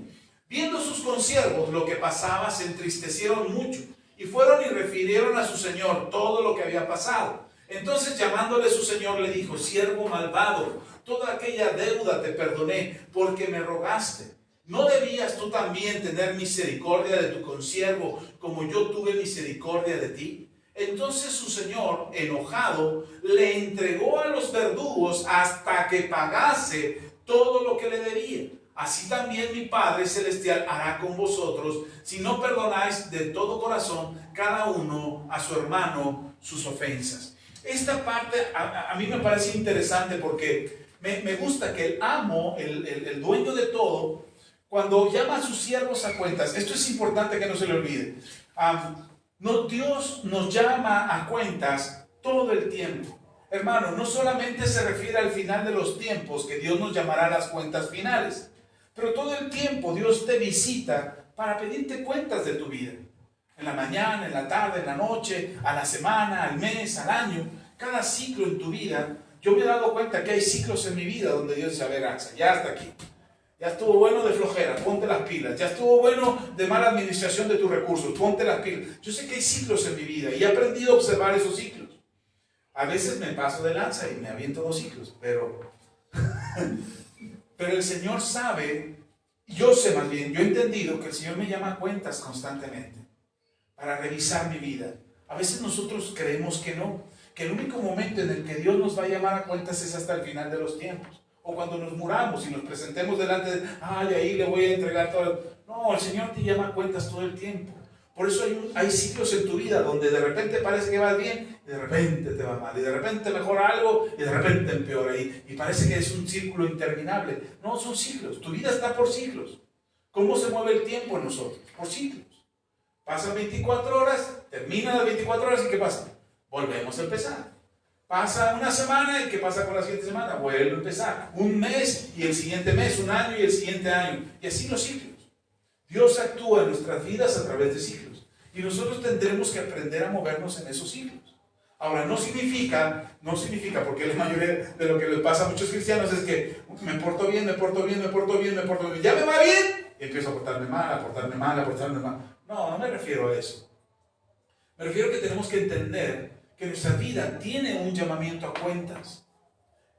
Viendo sus consiervos lo que pasaba, se entristecieron mucho. Y fueron y refirieron a su señor todo lo que había pasado. Entonces llamándole su señor le dijo, siervo malvado, toda aquella deuda te perdoné porque me rogaste. ¿No debías tú también tener misericordia de tu consiervo como yo tuve misericordia de ti? Entonces su señor, enojado, le entregó a los verdugos hasta que pagase todo lo que le debía. Así también mi Padre Celestial hará con vosotros, si no perdonáis de todo corazón cada uno a su hermano sus ofensas. Esta parte a mí me parece interesante porque me gusta que el amo, el dueño de todo, cuando llama a sus siervos a cuentas, esto es importante que no se le olvide. Dios nos llama a cuentas todo el tiempo. Hermano, no solamente se refiere al final de los tiempos, que Dios nos llamará a las cuentas finales. Pero todo el tiempo Dios te visita para pedirte cuentas de tu vida. En la mañana, en la tarde, en la noche, a la semana, al mes, al año. Cada ciclo en tu vida. Yo me he dado cuenta que hay ciclos en mi vida donde Dios dice, a ver, Axa, ya hasta aquí. Ya estuvo bueno de flojera, ponte las pilas. Ya estuvo bueno de mala administración de tus recursos, ponte las pilas. Yo sé que hay ciclos en mi vida y he aprendido a observar esos ciclos. A veces me paso de lanza y me aviento 2 ciclos, pero el Señor sabe, yo sé más bien, yo he entendido que el Señor me llama a cuentas constantemente para revisar mi vida. A veces nosotros creemos que no, que el único momento en el que Dios nos va a llamar a cuentas es hasta el final de los tiempos. O cuando nos muramos y nos presentemos delante de, ay, ahí le voy a entregar todo. No, el Señor te llama a cuentas todo el tiempo. Por eso hay ciclos en tu vida donde de repente parece que vas bien y de repente te va mal. Y de repente mejora algo y de repente empeora. Y parece que es un círculo interminable. No, son ciclos. Tu vida está por ciclos. ¿Cómo se mueve el tiempo en nosotros? Por ciclos. Pasan 24 horas, terminan las 24 horas y ¿qué pasa? Volvemos a empezar. Pasa una semana y ¿qué pasa con la siguiente semana? Vuelve a empezar. Un mes y el siguiente mes, un año y el siguiente año. Y así los ciclos. Dios actúa en nuestras vidas a través de ciclos. Y nosotros tendremos que aprender a movernos en esos ciclos. Ahora, no significa, porque la mayoría de lo que les pasa a muchos cristianos es que me porto bien, ya me va bien, y empiezo a portarme mal. No, no me refiero a eso. Me refiero a que tenemos que entender que nuestra vida tiene un llamamiento a cuentas.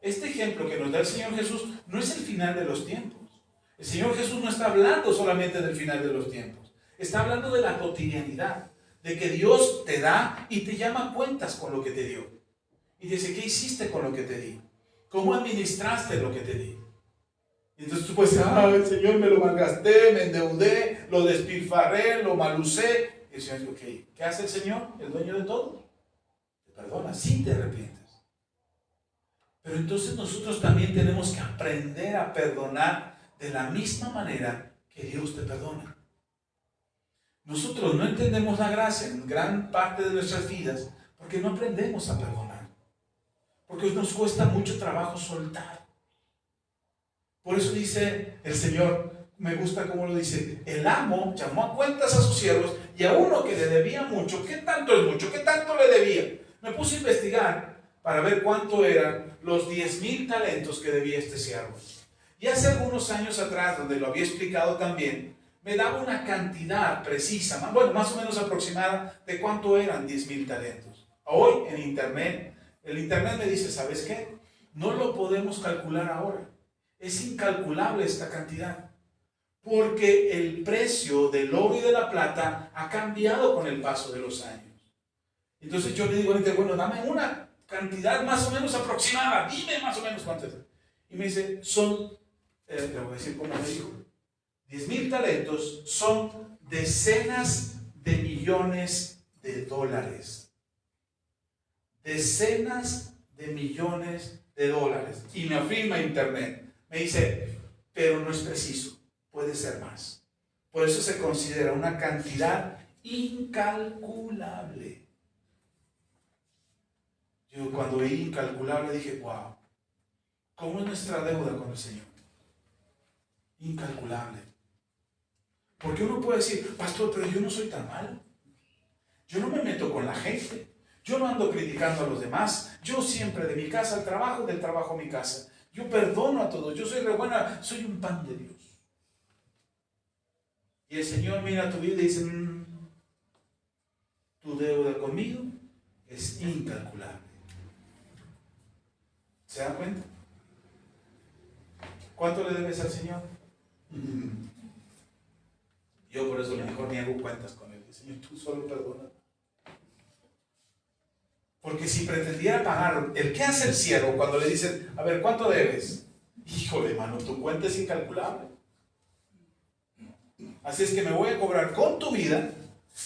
Este ejemplo que nos da el Señor Jesús no es el final de los tiempos. El Señor Jesús no está hablando solamente del final de los tiempos. Está hablando de la cotidianidad, de que Dios te da y te llama a cuentas con lo que te dio. Y dice, ¿qué hiciste con lo que te di? ¿Cómo administraste lo que te di? Y entonces tú puedes decir, el Señor, me lo malgasté, me endeudé, lo despilfarré, lo malucé. Y el Señor dice, ok, ¿qué hace el Señor? El dueño de todo. Te perdona, sí te arrepientes. Pero entonces nosotros también tenemos que aprender a perdonar de la misma manera que Dios te perdona. Nosotros no entendemos la gracia en gran parte de nuestras vidas porque no aprendemos a perdonar. Porque nos cuesta mucho trabajo soltar. Por eso dice el Señor, me gusta como lo dice, el amo llamó a cuentas a sus siervos y a uno que le debía mucho. ¿Qué tanto es mucho? ¿Qué tanto le debía? Me puse a investigar para ver cuánto eran los 10,000 talentos que debía este siervo. Y hace algunos años atrás, donde lo había explicado también, me daba una cantidad precisa, más o menos aproximada, de cuánto eran 10,000 talentos. Hoy en internet, el internet me dice, ¿sabes qué? No lo podemos calcular ahora. Es incalculable esta cantidad. Porque el precio del oro y de la plata ha cambiado con el paso de los años. Entonces yo le digo al internet, bueno, dame una cantidad más o menos aproximada, dime más o menos cuánto es. Y me dice, te voy a decir cómo me dijo, 10,000 talentos son decenas de millones de dólares. Decenas de millones de dólares. Y me afirma internet. Me dice, pero no es preciso, puede ser más. Por eso se considera una cantidad incalculable. Yo cuando vi incalculable dije, wow, ¿cómo es nuestra deuda con el Señor? Incalculable. Porque uno puede decir, pastor, pero yo no soy tan malo. Yo no me meto con la gente. Yo no ando criticando a los demás. Yo siempre de mi casa al trabajo, del trabajo a mi casa. Yo perdono a todos. Yo soy re buena. Soy un pan de Dios. Y el Señor mira tu vida y dice, tu deuda conmigo es incalculable. ¿Se dan cuenta? ¿Cuánto le debes al Señor? Yo por eso mejor ni hago cuentas con Él. Señor, tú solo perdona. Porque si pretendiera pagar, ¿qué hace el siervo cuando le dicen, a ver, ¿cuánto debes? Híjole, mano, tu cuenta es incalculable. Así es que me voy a cobrar con tu vida,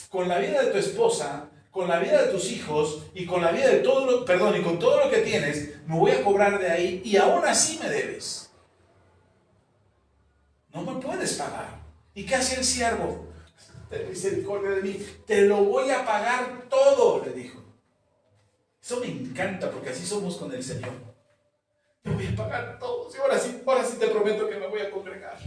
con la vida de tu esposa, con la vida de tus hijos y con la vida de todo y con todo lo que tienes, me voy a cobrar de ahí y aún así me debes. No me puedes pagar. ¿Y qué hace el siervo? Ten misericordia de mí, te lo voy a pagar todo, le dijo. Eso me encanta porque así somos con el Señor. Te voy a pagar todo. Sí, ahora sí te prometo que me voy a congregar.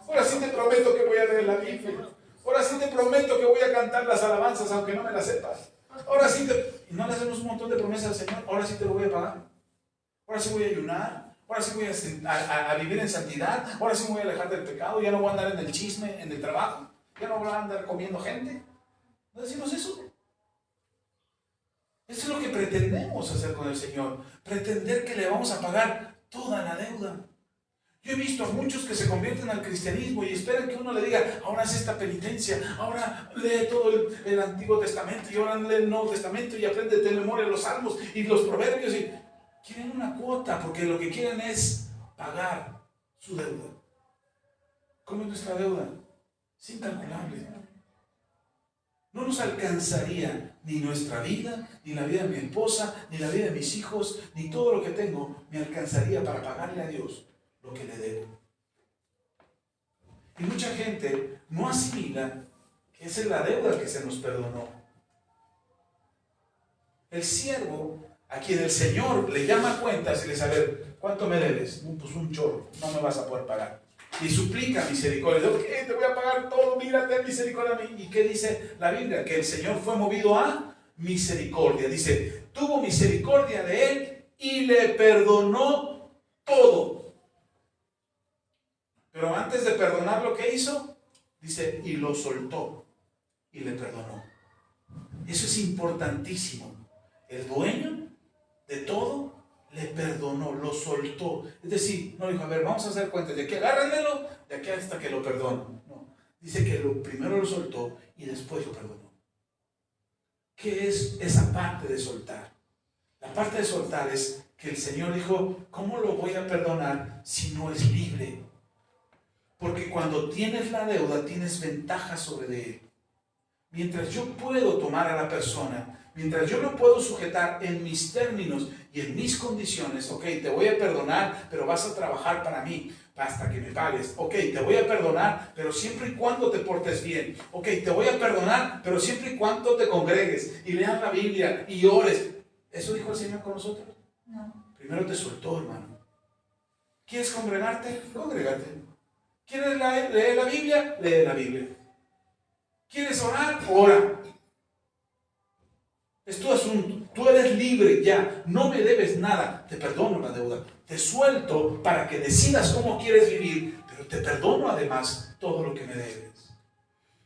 Ahora sí te prometo que voy a leer la Biblia. Ahora sí te prometo que voy a cantar las alabanzas aunque no me las sepas. Ahora sí te... Y no le hacemos un montón de promesas al Señor. Ahora sí te lo voy a pagar. Ahora sí voy a ayunar. Ahora sí voy a vivir en santidad. Ahora sí me voy a alejar del pecado. Ya no voy a andar en el chisme, en el trabajo. Ya no voy a andar comiendo gente. ¿No decimos eso? Eso es lo que pretendemos hacer con el Señor. Pretender que le vamos a pagar toda la deuda. Yo he visto a muchos que se convierten al cristianismo y esperan que uno le diga, ahora haz esta penitencia, ahora lee todo el Antiguo Testamento y ahora lee el Nuevo Testamento y aprende de memoria los salmos y los proverbios. Y quieren una cuota porque lo que quieren es pagar su deuda. ¿Cómo es nuestra deuda? Es incalculable. No nos alcanzaría ni nuestra vida, ni la vida de mi esposa, ni la vida de mis hijos, ni todo lo que tengo me alcanzaría para pagarle a Dios lo que le debo. Y mucha gente no asimila que esa es la deuda que se nos perdonó. El siervo a quien el Señor le llama a cuentas y le dice, a ver, ¿cuánto me debes? Pues un chorro, no me vas a poder pagar. Y suplica misericordia. Ok, te voy a pagar todo, mira, ten misericordia a mí. ¿Y qué dice la Biblia? Que el Señor fue movido a misericordia. Dice, tuvo misericordia de él y le perdonó todo. Pero antes de perdonar lo que hizo, dice, y lo soltó y le perdonó. Eso es importantísimo. El dueño de todo le perdonó, lo soltó. Es decir, no dijo, a ver, vamos a hacer cuentas, de aquí agárrenmelo, de aquí hasta que lo perdono. No, dice que primero lo soltó y después lo perdonó. ¿Qué es esa parte de soltar? La parte de soltar es que el Señor dijo, ¿cómo lo voy a perdonar si no es libre? Porque cuando tienes la deuda, tienes ventaja sobre él. Mientras yo puedo tomar a la persona, mientras yo lo puedo sujetar en mis términos y en mis condiciones, ok, te voy a perdonar, pero vas a trabajar para mí hasta que me pagues. Ok, te voy a perdonar, pero siempre y cuando te portes bien. Ok, te voy a perdonar, pero siempre y cuando te congregues y leas la Biblia y ores. ¿Eso dijo el Señor con nosotros? No. Primero te soltó, hermano. ¿Quieres congregarte? Congrégate. ¿Quieres leer la Biblia? Lee la Biblia. ¿Quieres orar? Ora. Es tu asunto. Tú eres libre ya. No me debes nada. Te perdono la deuda. Te suelto para que decidas cómo quieres vivir, pero te perdono además todo lo que me debes.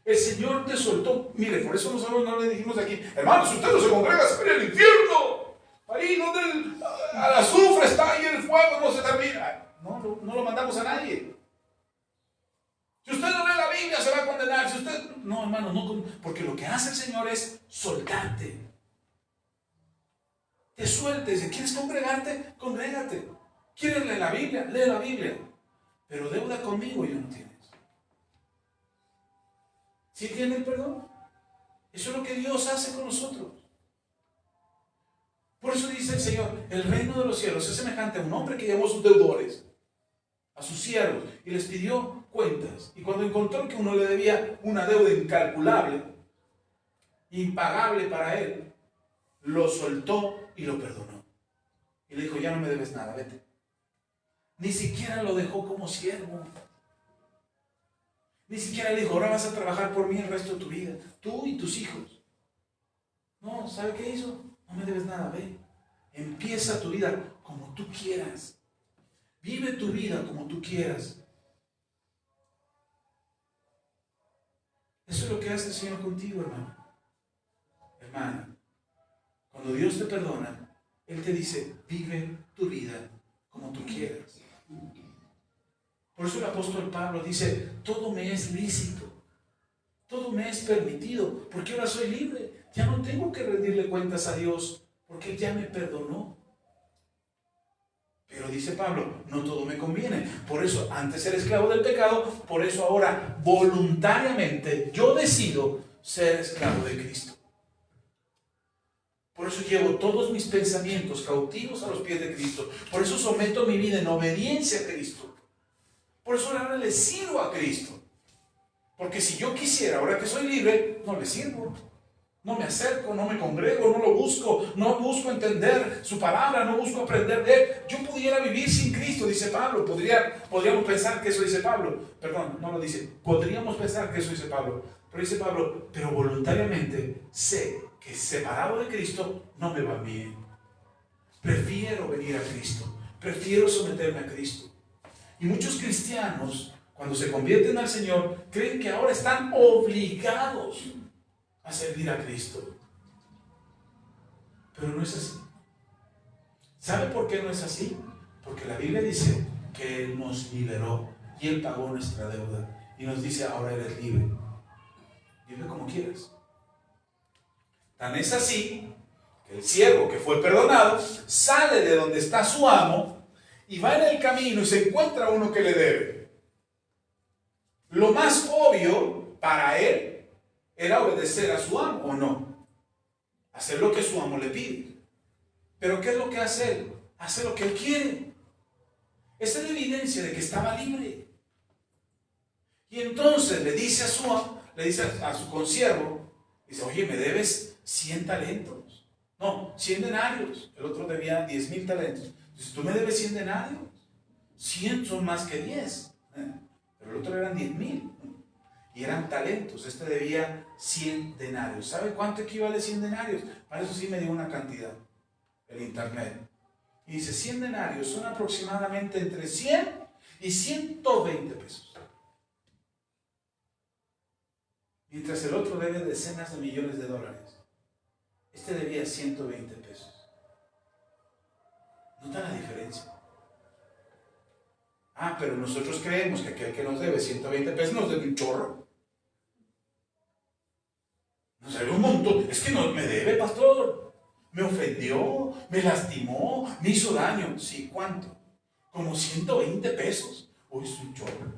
El Señor te soltó. Mire, por eso nosotros no le dijimos aquí, hermano, si usted no se congrega, se va al infierno. Ahí donde el azufre está, ahí el fuego no se termina. No lo mandamos a nadie. Si usted no lee la Biblia, se va a condenar. Si usted... No, hermano, no, porque lo que hace el Señor es soltarte. Te sueltes. ¿Quieres congregarte? Congrégate. ¿Quieres leer la Biblia? Lee la Biblia. Pero deuda conmigo ya no tienes. ¿Sí tiene el perdón? Eso es lo que Dios hace con nosotros. Por eso dice el Señor, el reino de los cielos es semejante a un hombre que llamó a sus deudores, a sus siervos, y les pidió cuentas. Y cuando encontró que uno le debía una deuda incalculable, impagable para él, lo soltó y lo perdonó. Y le dijo, ya no me debes nada, vete. Ni siquiera lo dejó como siervo. Ni siquiera le dijo, ahora vas a trabajar por mí el resto de tu vida, tú y tus hijos. No, ¿sabe qué hizo? No me debes nada, ve. Empieza tu vida como tú quieras. Vive tu vida como tú quieras. Eso es lo que hace el Señor contigo, hermano. Hermana, cuando Dios te perdona, Él te dice, vive tu vida como tú quieras. Por eso el apóstol Pablo dice, todo me es lícito, todo me es permitido, porque ahora soy libre. Ya no tengo que rendirle cuentas a Dios, porque Él ya me perdonó. Pero dice Pablo, no todo me conviene. Por eso antes era esclavo del pecado, por eso ahora voluntariamente yo decido ser esclavo de Cristo. Por eso llevo todos mis pensamientos cautivos a los pies de Cristo. Por eso someto mi vida en obediencia a Cristo. Por eso ahora le sirvo a Cristo. Porque si yo quisiera, ahora que soy libre, no le sirvo. No me acerco, no me congrego, no lo no busco entender su palabra, no busco aprender de él. Yo pudiera vivir sin Cristo, dice Pablo. Podríamos pensar que eso dice Pablo. Perdón, no lo dice. Podríamos pensar que eso dice Pablo. Pero dice Pablo, pero voluntariamente sé que separado de Cristo no me va bien. Prefiero venir a Cristo. Prefiero someterme a Cristo. Y muchos cristianos, cuando se convierten al Señor, creen que ahora están obligados a servir a Cristo. Pero no es así. ¿Sabe por qué no es así? Porque la Biblia dice que Él nos liberó y Él pagó nuestra deuda. Y nos dice, ahora eres libre. Vive como quieras. Tan es así que el siervo que fue perdonado sale de donde está su amo y va en el camino y se encuentra uno que le debe. Lo más obvio para él era obedecer a su amo, ¿o no? Hacer lo que su amo le pide. Pero ¿qué es lo que hace él? Hace lo que él quiere. Esa es la evidencia de que estaba libre. Y entonces le dice a su consiervo, dice, oye, me debes 100 talentos. No, 100 denarios. El otro debía 10,000 talentos. Dice, tú me debes 100 denarios. 100 son más que 10. Pero el otro eran 10,000. Y eran talentos. Este debía 100 denarios. ¿Sabe cuánto equivale 100 denarios? Para eso sí me dio una cantidad. El internet. Y dice, 100 denarios son aproximadamente entre 100 y 120 pesos. Mientras el otro debe decenas de millones de dólares. Este debía 120 pesos. ¿Nota la diferencia? Ah, pero nosotros creemos que aquel que nos debe 120 pesos nos debe un chorro. Nos debe un montón. Es que no me debe, pastor. Me ofendió, me lastimó, me hizo daño. Sí, ¿cuánto? Como 120 pesos. Uy, es un chorro.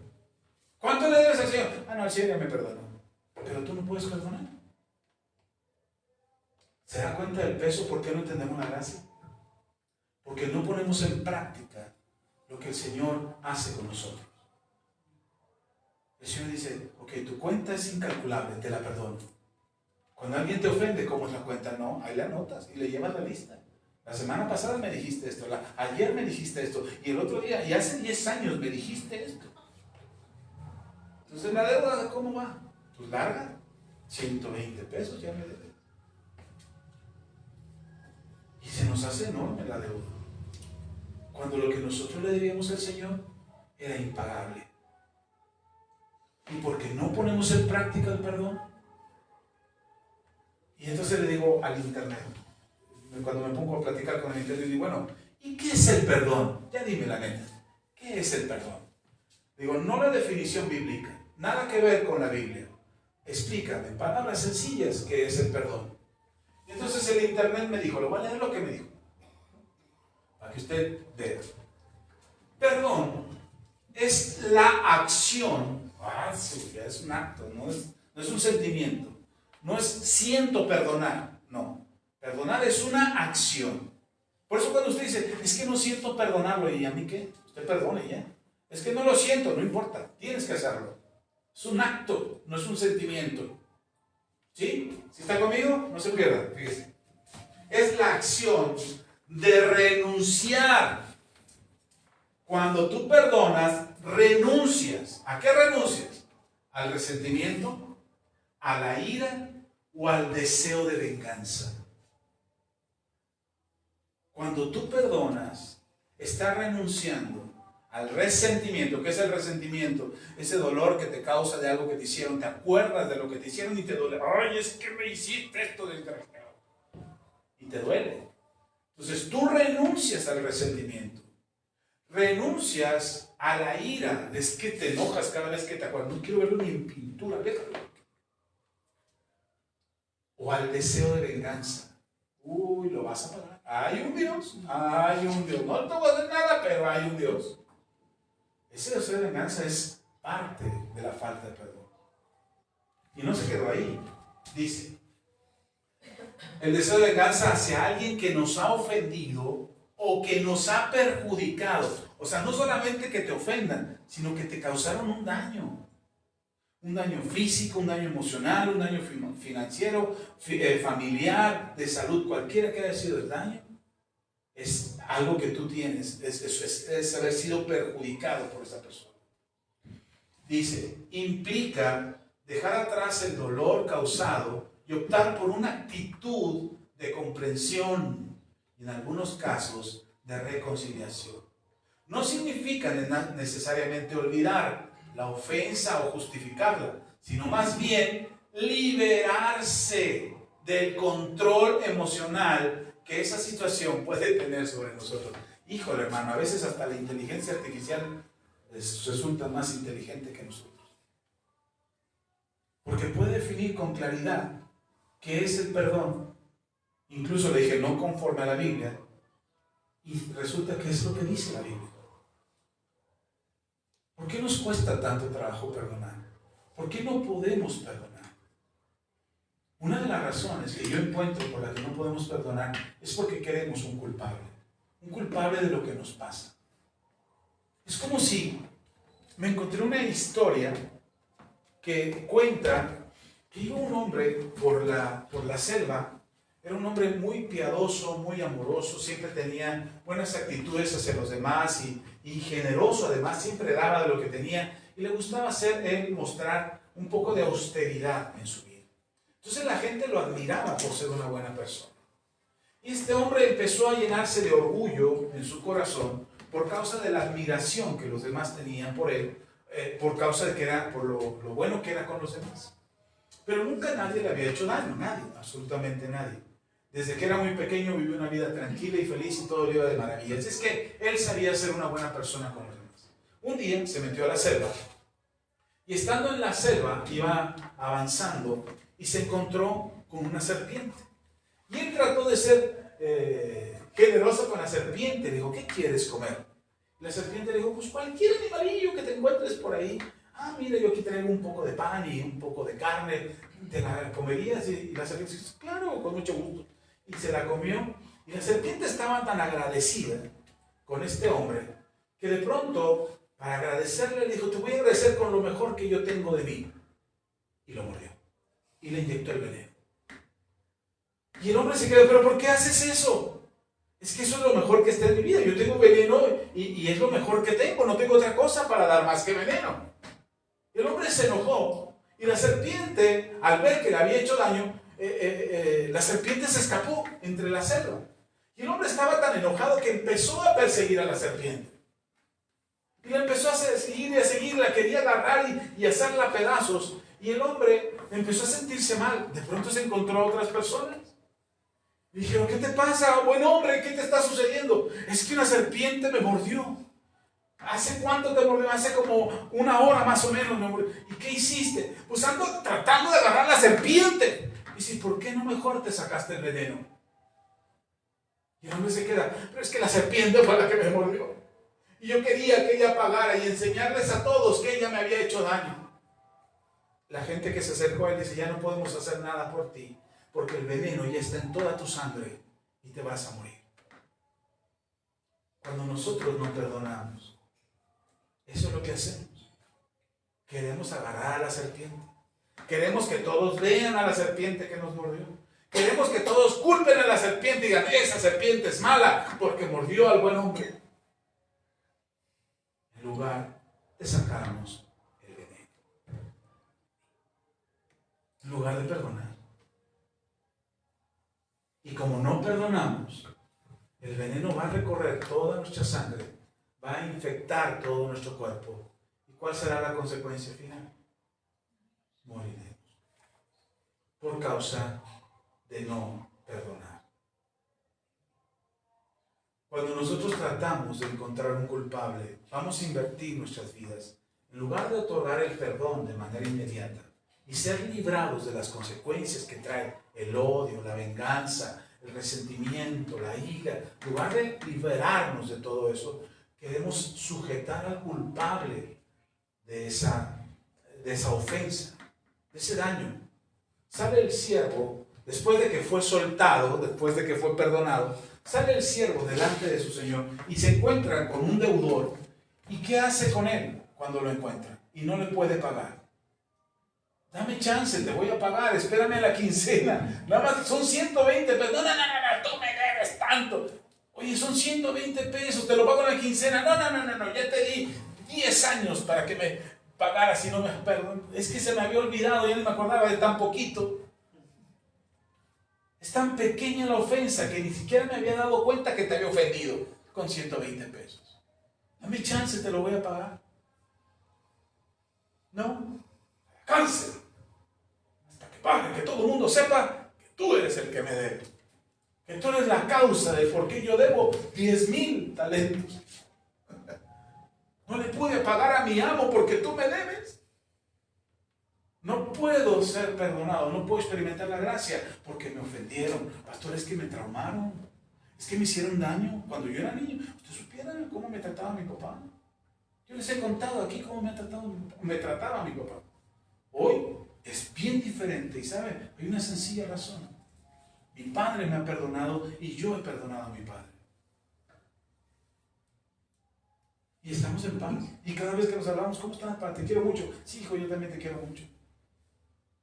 ¿Cuánto le debes al Señor? Ah, no, el Señor ya me perdonó. Pero tú no puedes perdonar. ¿Se da cuenta del peso? ¿Por qué no entendemos la gracia? Porque no ponemos en práctica lo que el Señor hace con nosotros. El Señor dice, ok, tu cuenta es incalculable, te la perdono. Cuando alguien te ofende, ¿cómo es la cuenta? No, ahí la anotas y le llevas la lista. La semana pasada me dijiste esto, ayer me dijiste esto, y el otro día, y hace 10 años me dijiste esto. Entonces la deuda, ¿cómo va? Pues larga, 120 pesos ya me debe. Y se nos hace enorme la deuda. Cuando lo que nosotros le debíamos al Señor era impagable. Y porque no ponemos en práctica el perdón. Y entonces le digo al internet, cuando me pongo a platicar con el internet, digo, bueno, ¿y qué es el perdón? Ya dime la neta, ¿qué es el perdón? Digo, no la definición bíblica, nada que ver con la Biblia. Explícame, en palabras sencillas, qué es el perdón. Y entonces el internet me dijo, lo voy a leer lo que me dijo, para que usted vea. Perdón es la acción, sí, es un acto, no es un sentimiento. No es siento perdonar, no. Perdonar es una acción. Por eso cuando usted dice, es que no siento perdonarlo, ¿y a mí qué? Usted perdone ya. Es que no lo siento, no importa, tienes que hacerlo. Es un acto, no es un sentimiento. ¿Sí? ¿Sí está conmigo? No se pierda, fíjese. Es la acción de renunciar. Cuando tú perdonas, renuncias. ¿A qué renuncias? Al resentimiento, a la ira o al deseo de venganza. Cuando tú perdonas, estás renunciando al resentimiento. ¿Qué es el resentimiento? Ese dolor que te causa de algo que te hicieron. Te acuerdas de lo que te hicieron y te duele. Ay, es que me hiciste esto, desgraciado. Y te duele. Entonces tú renuncias al resentimiento. Renuncias a la ira. Es que te enojas cada vez que te acuerdas. No quiero verlo ni en pintura. Déjalo. O al deseo de venganza. Uy, lo vas a pagar. Hay un Dios. Hay un Dios. No te voy a hacer nada, pero hay un Dios. Ese deseo de venganza es parte de la falta de perdón. Y no se quedó ahí. Dice, el deseo de venganza hacia alguien que nos ha ofendido o que nos ha perjudicado. O sea, no solamente que te ofendan, sino que te causaron un daño. un daño físico, un daño emocional, un daño financiero, familiar, de salud, cualquiera que haya sido el daño, es algo que tú tienes, es haber sido perjudicado por esa persona. Dice, implica dejar atrás el dolor causado y optar por una actitud de comprensión y en algunos casos de reconciliación. No significa necesariamente olvidar la ofensa o justificarla, sino más bien liberarse del control emocional que esa situación puede tener sobre nosotros. Híjole, hermano, a veces hasta la inteligencia artificial resulta más inteligente que nosotros. Porque puede definir con claridad qué es el perdón. Incluso le dije, no conforme a la Biblia. Y resulta que es lo que dice la Biblia. ¿Por qué nos cuesta tanto trabajo perdonar? ¿Por qué no podemos perdonar? Una de las razones que yo encuentro por la que no podemos perdonar es porque queremos un culpable de lo que nos pasa. Es como si me encontré una historia que cuenta que iba un hombre por la selva. Era un hombre muy piadoso, muy amoroso, siempre tenía buenas actitudes hacia los demás y generoso además, siempre daba de lo que tenía y le gustaba mostrar un poco de austeridad en su vida. Entonces la gente lo admiraba por ser una buena persona. Y este hombre empezó a llenarse de orgullo en su corazón por causa de la admiración que los demás tenían por él, por causa de que era por lo bueno que era con los demás. Pero nunca nadie le había hecho daño, nadie, absolutamente nadie. Desde que era muy pequeño vivió una vida tranquila y feliz y todo le iba de maravilla. Es que él sabía ser una buena persona con los demás. Un día se metió a la selva y estando en la selva iba avanzando y se encontró con una serpiente. Y él trató de ser generoso con la serpiente. Le dijo, ¿qué quieres comer? La serpiente le dijo, pues cualquier animalillo que te encuentres por ahí. Ah, mira, yo aquí traigo un poco de pan y un poco de carne. ¿Te la comerías? Y la serpiente dice, claro, con mucho gusto. Y se la comió. Y la serpiente estaba tan agradecida con este hombre que de pronto, para agradecerle, le dijo, te voy a agradecer con lo mejor que yo tengo de mí. Y lo mordió. Y le inyectó el veneno. Y el hombre se quedó, ¿pero por qué haces eso? Es que eso es lo mejor que está en mi vida. Yo tengo veneno y es lo mejor que tengo. No tengo otra cosa para dar más que veneno. El hombre se enojó. Y la serpiente, al ver que le había hecho daño, la serpiente se escapó entre la selva. Y el hombre estaba tan enojado que empezó a perseguir a la serpiente. Y la empezó a seguir y a seguir, la quería agarrar y hacerla a pedazos. Y el hombre empezó a sentirse mal. De pronto se encontró a otras personas. Y dijeron, ¿qué te pasa, buen hombre? ¿Qué te está sucediendo? Es que una serpiente me mordió. ¿Hace cuánto te mordió? Hace como una hora más o menos me mordió. ¿Y qué hiciste? Pues ando tratando de agarrar la serpiente. Y dice, ¿por qué no mejor te sacaste el veneno? Y el hombre se queda, pero es que la serpiente fue la que me mordió. Y yo quería que ella pagara y enseñarles a todos que ella me había hecho daño. La gente que se acercó a él dice, ya no podemos hacer nada por ti, porque el veneno ya está en toda tu sangre y te vas a morir. Cuando nosotros no perdonamos, eso es lo que hacemos. Queremos agarrar a la serpiente. Queremos que todos vean a la serpiente que nos mordió. Queremos que todos culpen a la serpiente y digan, esa serpiente es mala porque mordió al buen hombre. En lugar de sacarnos el veneno. En lugar de perdonar. Y como no perdonamos, el veneno va a recorrer toda nuestra sangre, va a infectar todo nuestro cuerpo. ¿Y cuál será la consecuencia final? Moriremos. Por causa de no perdonar. Cuando nosotros tratamos de encontrar un culpable, vamos a invertir nuestras vidas. En lugar de otorgar el perdón de manera inmediata y ser librados de las consecuencias que trae el odio, la venganza, el resentimiento, la ira, en lugar de liberarnos de todo eso, queremos sujetar al culpable de esa ofensa, de ese daño. Sale el siervo, después de que fue soltado, después de que fue perdonado, sale el siervo delante de su señor y se encuentra con un deudor. ¿Y qué hace con él cuando lo encuentra? Y no le puede pagar. Dame chance, te voy a pagar, espérame a la quincena. Nada más son 120 pesos. No, tú me debes tanto. Oye, son 120 pesos, te lo pago en la quincena. No, ya te di 10 años para que me pagaras y no me... Perdón, es que se me había olvidado, ya no me acordaba de tan poquito. Es tan pequeña la ofensa que ni siquiera me había dado cuenta que te había ofendido con 120 pesos. Dame chance, te lo voy a pagar. No, cárcel. Hasta que pague, que todo el mundo sepa que tú eres el que me debe. Que tú eres la causa de por qué yo debo 10,000 talentos. No le pude pagar a mi amo porque tú me debes. No puedo ser perdonado, no puedo experimentar la gracia porque me ofendieron. Pastor, es que me traumaron, es que me hicieron daño. Cuando yo era niño, ¿usted supiera cómo me trataba mi papá? Yo les he contado aquí cómo me trataba mi papá. Hoy es bien diferente y ¿sabe? Hay una sencilla razón. Mi padre me ha perdonado y yo he perdonado a mi padre. Y estamos en paz. Y cada vez que nos hablamos, ¿cómo estás, papá? Te quiero mucho. Sí, hijo, yo también te quiero mucho.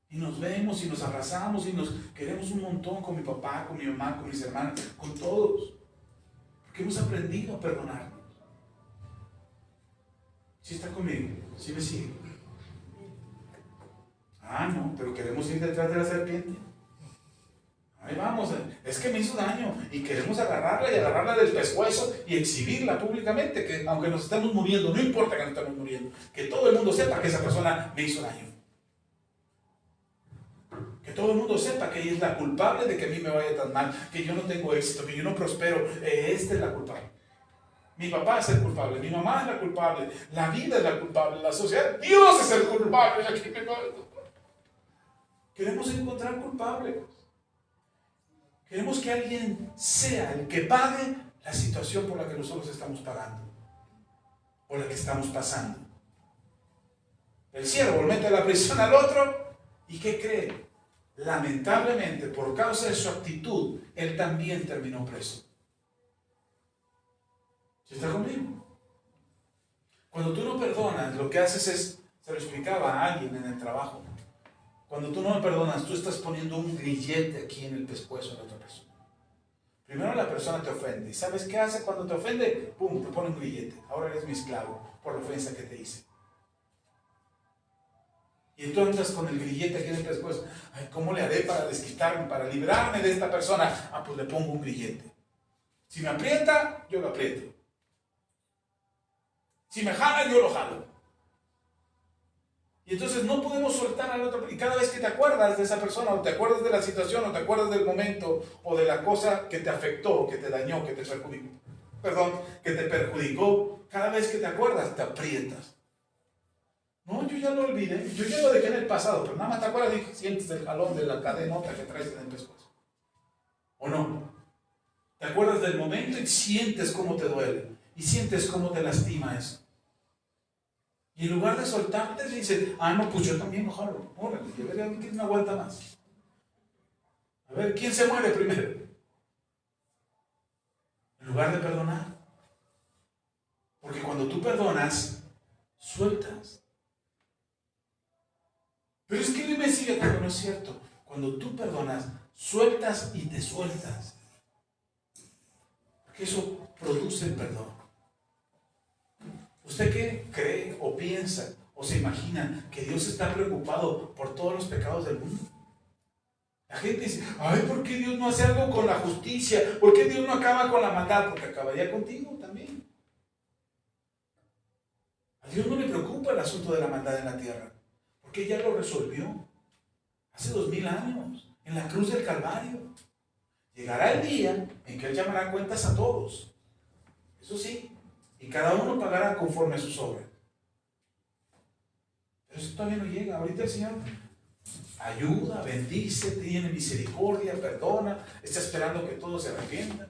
Y nos vemos y nos abrazamos y nos queremos un montón con mi papá, con mi mamá, con mis hermanos, con todos. Porque hemos aprendido a perdonarnos. ¿Sí está conmigo? ¿Sí me sigue? Ah, no, pero queremos ir detrás de la serpiente. Ahí vamos, es que me hizo daño y queremos agarrarla y agarrarla del pescuezo y exhibirla públicamente, que aunque nos estemos muriendo, no importa que nos estemos muriendo, que todo el mundo sepa que esa persona me hizo daño. Que todo el mundo sepa que ella es la culpable de que a mí me vaya tan mal, que yo no tengo éxito, que yo no prospero. Esta es la culpable. Mi papá es el culpable, mi mamá es la culpable, la vida es la culpable, la sociedad, Dios es el culpable. Aquí me queremos encontrar culpables. Queremos que alguien sea el que pague la situación por la que nosotros estamos pagando, por la que estamos pasando. El siervo mete a la prisión al otro, ¿y qué cree? Lamentablemente, por causa de su actitud, él también terminó preso. ¿Sí está conmigo? Cuando tú no perdonas, lo que haces es, se lo explicaba a alguien en el trabajo, cuando tú no me perdonas, tú estás poniendo un grillete aquí en el pescuezo de la otra persona. Primero la persona te ofende. ¿Y sabes qué hace cuando te ofende? ¡Pum! Te pone un grillete. Ahora eres mi esclavo por la ofensa que te hice. Y tú andas con el grillete aquí en el pescuezo. Ay, ¿cómo le haré para desquitarme, para librarme de esta persona? Ah, pues le pongo un grillete. Si me aprieta, yo lo aprieto. Si me jala, yo lo jalo. Y entonces no podemos soltar al otro. Y cada vez que te acuerdas de esa persona, o te acuerdas de la situación, o te acuerdas del momento, o de la cosa que te afectó, que te dañó, que te perjudicó, que te perjudicó, cada vez que te acuerdas, te aprietas. No, yo ya lo olvidé, yo ya lo dejé en el pasado, pero nada más te acuerdas y sientes el jalón de la cadenota que traes en el pescuezo. ¿O no? Te acuerdas del momento y sientes cómo te duele, y sientes cómo te lastima eso. Y en lugar de soltarte, dices, ah, no, pues yo también lo jalo. Órale, yo veré a quién me aguanta más. A ver, ¿quién se muere primero? En lugar de perdonar. Porque cuando tú perdonas, sueltas. Pero es que me sigue dando, no es cierto. Cuando tú perdonas, sueltas y te sueltas. Porque eso produce el perdón. ¿Usted qué cree o piensa o se imagina que Dios está preocupado por todos los pecados del mundo? La gente dice, ay, ¿por qué Dios no hace algo con la justicia? ¿Por qué Dios no acaba con la maldad? Porque acabaría contigo también. A Dios no le preocupa el asunto de la maldad en la tierra, porque ya lo resolvió hace 2000 años, en la cruz del Calvario. Llegará el día en que Él llamará cuentas a todos. Eso sí. Y cada uno pagará conforme a sus obras. Pero eso todavía no llega. Ahorita el Señor ayuda, bendice, tiene misericordia, perdona, está esperando que todos se arrepientan.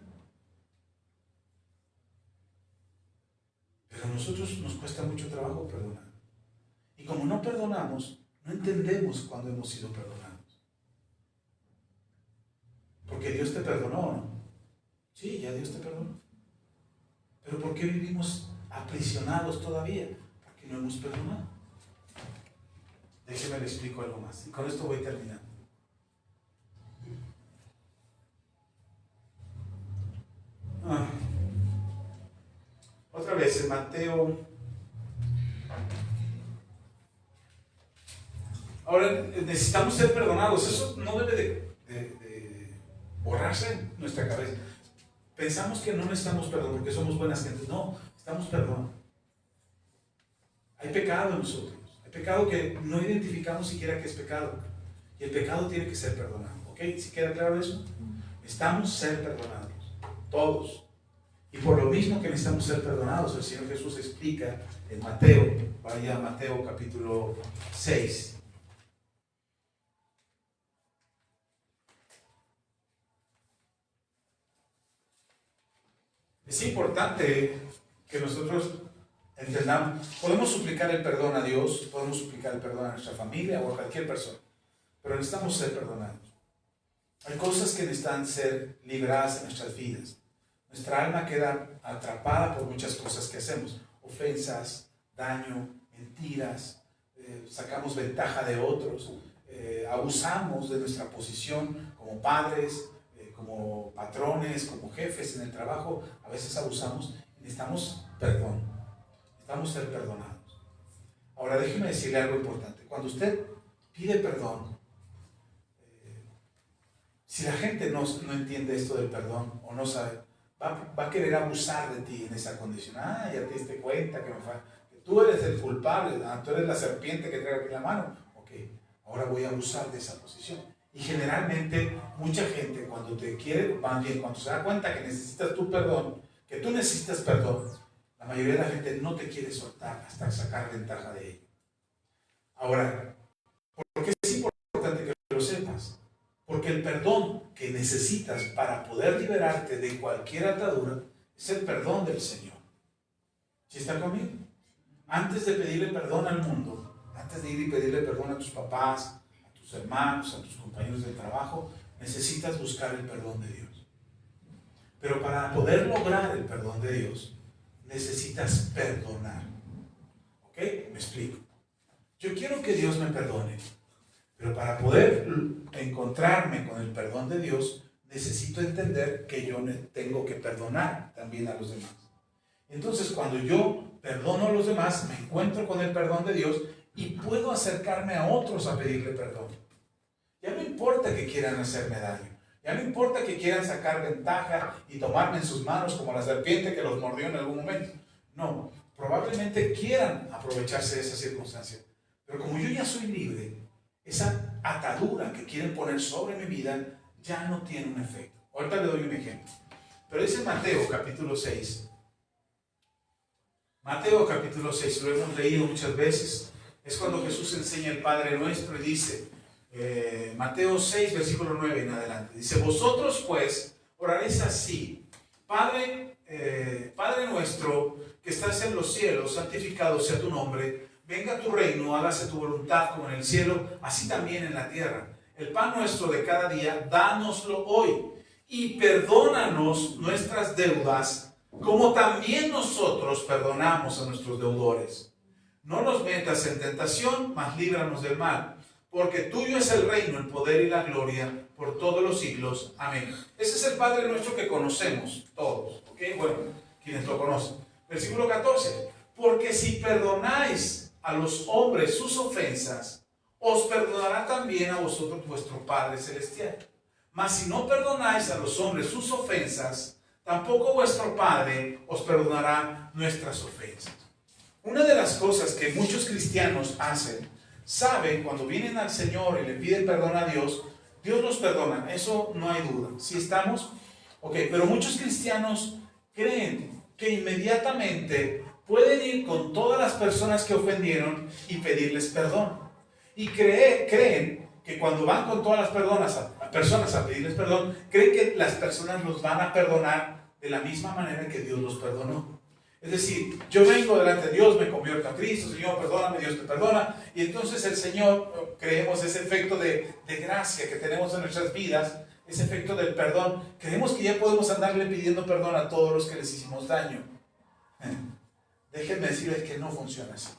Pero a nosotros nos cuesta mucho trabajo perdonar. Y como no perdonamos, no entendemos cuando hemos sido perdonados. Porque Dios te perdonó, ¿no? Sí, ya Dios te perdonó. Pero ¿por qué vivimos aprisionados todavía? Porque no hemos perdonado. Déjeme le explico algo más. Y con esto voy terminando. Ah. Otra vez en Mateo. Ahora necesitamos ser perdonados. Eso no debe de borrarse en nuestra cabeza. Pensamos que no necesitamos perdón porque somos buenas gentes. No, necesitamos perdón. Hay pecado en nosotros. Hay pecado que no identificamos siquiera que es pecado. Y el pecado tiene que ser perdonado. ¿Ok? ¿Sí queda claro eso? Necesitamos ser perdonados. Todos. Y por lo mismo que necesitamos ser perdonados, el Señor Jesús explica en Mateo, vaya a Mateo capítulo 6. Es importante que nosotros entendamos, podemos suplicar el perdón a Dios, podemos suplicar el perdón a nuestra familia o a cualquier persona, pero necesitamos ser perdonados. Hay cosas que necesitan ser libradas en nuestras vidas. Nuestra alma queda atrapada por muchas cosas que hacemos, ofensas, daño, mentiras, sacamos ventaja de otros, abusamos de nuestra posición como padres, como patrones, como jefes en el trabajo, a veces abusamos y necesitamos perdón, necesitamos ser perdonados. Ahora déjeme decirle algo importante, cuando usted pide perdón, si la gente no entiende esto del perdón o no sabe, va a querer abusar de ti en esa condición. Ya te diste cuenta que tú eres el culpable, tú eres la serpiente que trae aquí la mano. Ok, ahora voy a abusar de esa posición. Y generalmente mucha gente cuando te quiere, más bien cuando se da cuenta que necesitas tu perdón, que tú necesitas perdón, la mayoría de la gente no te quiere soltar hasta sacar ventaja de ello. Ahora, ¿por qué es importante que lo sepas? Porque el perdón que necesitas para poder liberarte de cualquier atadura es el perdón del Señor. ¿Sí está conmigo? Antes de pedirle perdón al mundo, antes de ir y pedirle perdón a tus papás, a tus hermanos, a tus compañeros de trabajo, necesitas buscar el perdón de Dios. Pero para poder lograr el perdón de Dios, necesitas perdonar. ¿Ok? Me explico. Yo quiero que Dios me perdone. Pero para poder encontrarme con el perdón de Dios, necesito entender que yo tengo que perdonar también a los demás. Entonces, cuando yo perdono a los demás, me encuentro con el perdón de Dios y puedo acercarme a otros a pedirle perdón. Ya no importa que quieran hacerme daño, ya no importa que quieran sacar ventaja y tomarme en sus manos como la serpiente que los mordió en algún momento. No, probablemente quieran aprovecharse de esa circunstancia. Pero como yo ya soy libre, esa atadura que quieren poner sobre mi vida ya no tiene un efecto. Ahorita le doy un ejemplo. Pero dice Mateo capítulo 6. Mateo capítulo 6, lo hemos leído muchas veces. Es cuando Jesús enseña el Padre Nuestro y dice, Mateo 6, versículo 9 en adelante. Dice, vosotros pues oraréis así. Padre nuestro que estás en los cielos, santificado sea tu nombre. Venga tu reino, hágase tu voluntad como en el cielo, así también en la tierra. El pan nuestro de cada día, dánoslo hoy. Y perdónanos nuestras deudas, como también nosotros perdonamos a nuestros deudores. No nos metas en tentación, mas líbranos del mal. Porque tuyo es el reino, el poder y la gloria, por todos los siglos. Amén. Ese es el Padre nuestro que conocemos todos. ¿Ok? Bueno, quienes lo conocen. Versículo 14. Porque si perdonáis a los hombres sus ofensas, os perdonará también a vosotros vuestro Padre Celestial. Mas si no perdonáis a los hombres sus ofensas, tampoco vuestro Padre os perdonará nuestras ofensas. Una de las cosas que muchos cristianos hacen, saben cuando vienen al Señor y le piden perdón a Dios, Dios los perdona, eso no hay duda. ¿Sí estamos? Ok, pero muchos cristianos creen que inmediatamente pueden ir con todas las personas que ofendieron y pedirles perdón. Y creen que cuando van con todas las personas a pedirles perdón, creen que las personas los van a perdonar de la misma manera que Dios los perdonó. Es decir, yo vengo delante de Dios, me convierto a Cristo, Señor, perdóname, Dios te perdona. Y entonces el Señor, creemos ese efecto de gracia que tenemos en nuestras vidas, ese efecto del perdón, creemos que ya podemos andarle pidiendo perdón a todos los que les hicimos daño. Déjenme decirles que no funciona así.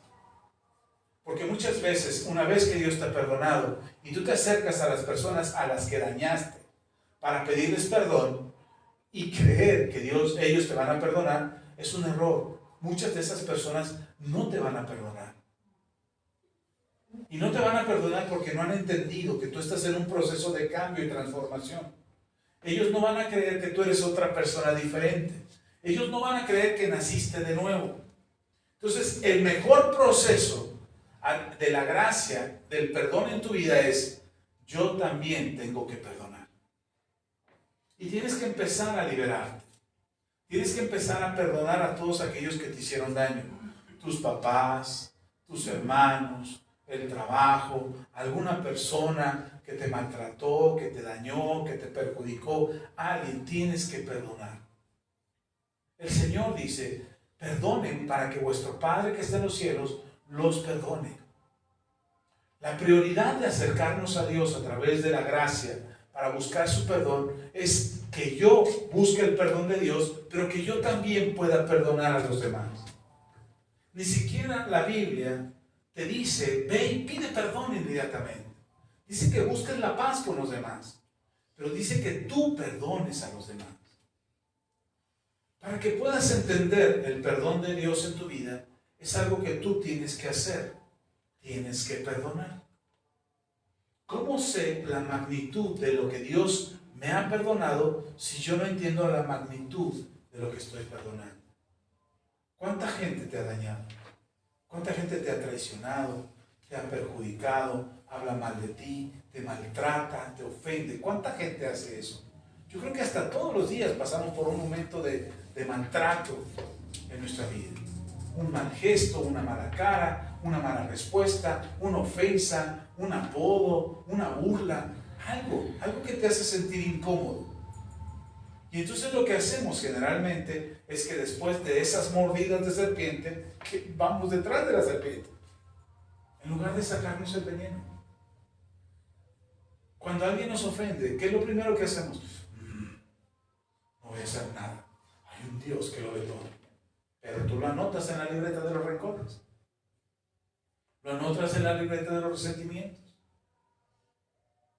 Porque muchas veces, una vez que Dios te ha perdonado y tú te acercas a las personas a las que dañaste para pedirles perdón y creer que ellos te van a perdonar, es un error. Muchas de esas personas no te van a perdonar. Y no te van a perdonar porque no han entendido que tú estás en un proceso de cambio y transformación. Ellos no van a creer que tú eres otra persona diferente. Ellos no van a creer que naciste de nuevo. Entonces, el mejor proceso de la gracia, del perdón en tu vida es: yo también tengo que perdonar. Y tienes que empezar a liberarte. Tienes que empezar a perdonar a todos aquellos que te hicieron daño. Tus papás, tus hermanos, el trabajo, alguna persona que te maltrató, que te dañó, que te perjudicó. Alguien tienes que perdonar. El Señor dice: perdonen para que vuestro Padre que está en los cielos los perdone. La prioridad de acercarnos a Dios a través de la gracia para buscar su perdón es que yo busque el perdón de Dios, pero que yo también pueda perdonar a los demás. Ni siquiera la Biblia te dice: ve y pide perdón inmediatamente. Dice que busques la paz con los demás, pero dice que tú perdones a los demás. Para que puedas entender el perdón de Dios en tu vida, es algo que tú tienes que hacer. Tienes que perdonar. ¿Cómo sé la magnitud de lo que Dios me ha perdonado si yo no entiendo la magnitud de lo que estoy perdonando? ¿Cuánta gente te ha dañado? ¿Cuánta gente te ha traicionado, te ha perjudicado, habla mal de ti, te maltrata, te ofende? ¿Cuánta gente hace eso? Yo creo que hasta todos los días pasamos por un momento de maltrato en nuestra vida. Un mal gesto, una mala cara, una mala respuesta, una ofensa, un apodo, una burla, algo que te hace sentir incómodo. Y entonces lo que hacemos generalmente es que después de esas mordidas de serpiente, que vamos detrás de la serpiente, en lugar de sacarnos el veneno. Cuando alguien nos ofende, ¿qué es lo primero que hacemos? No voy a hacer nada. Hay un Dios que lo ve todo. Pero tú lo anotas en la libreta de los rencores. Lo anotas en la libreta de los resentimientos.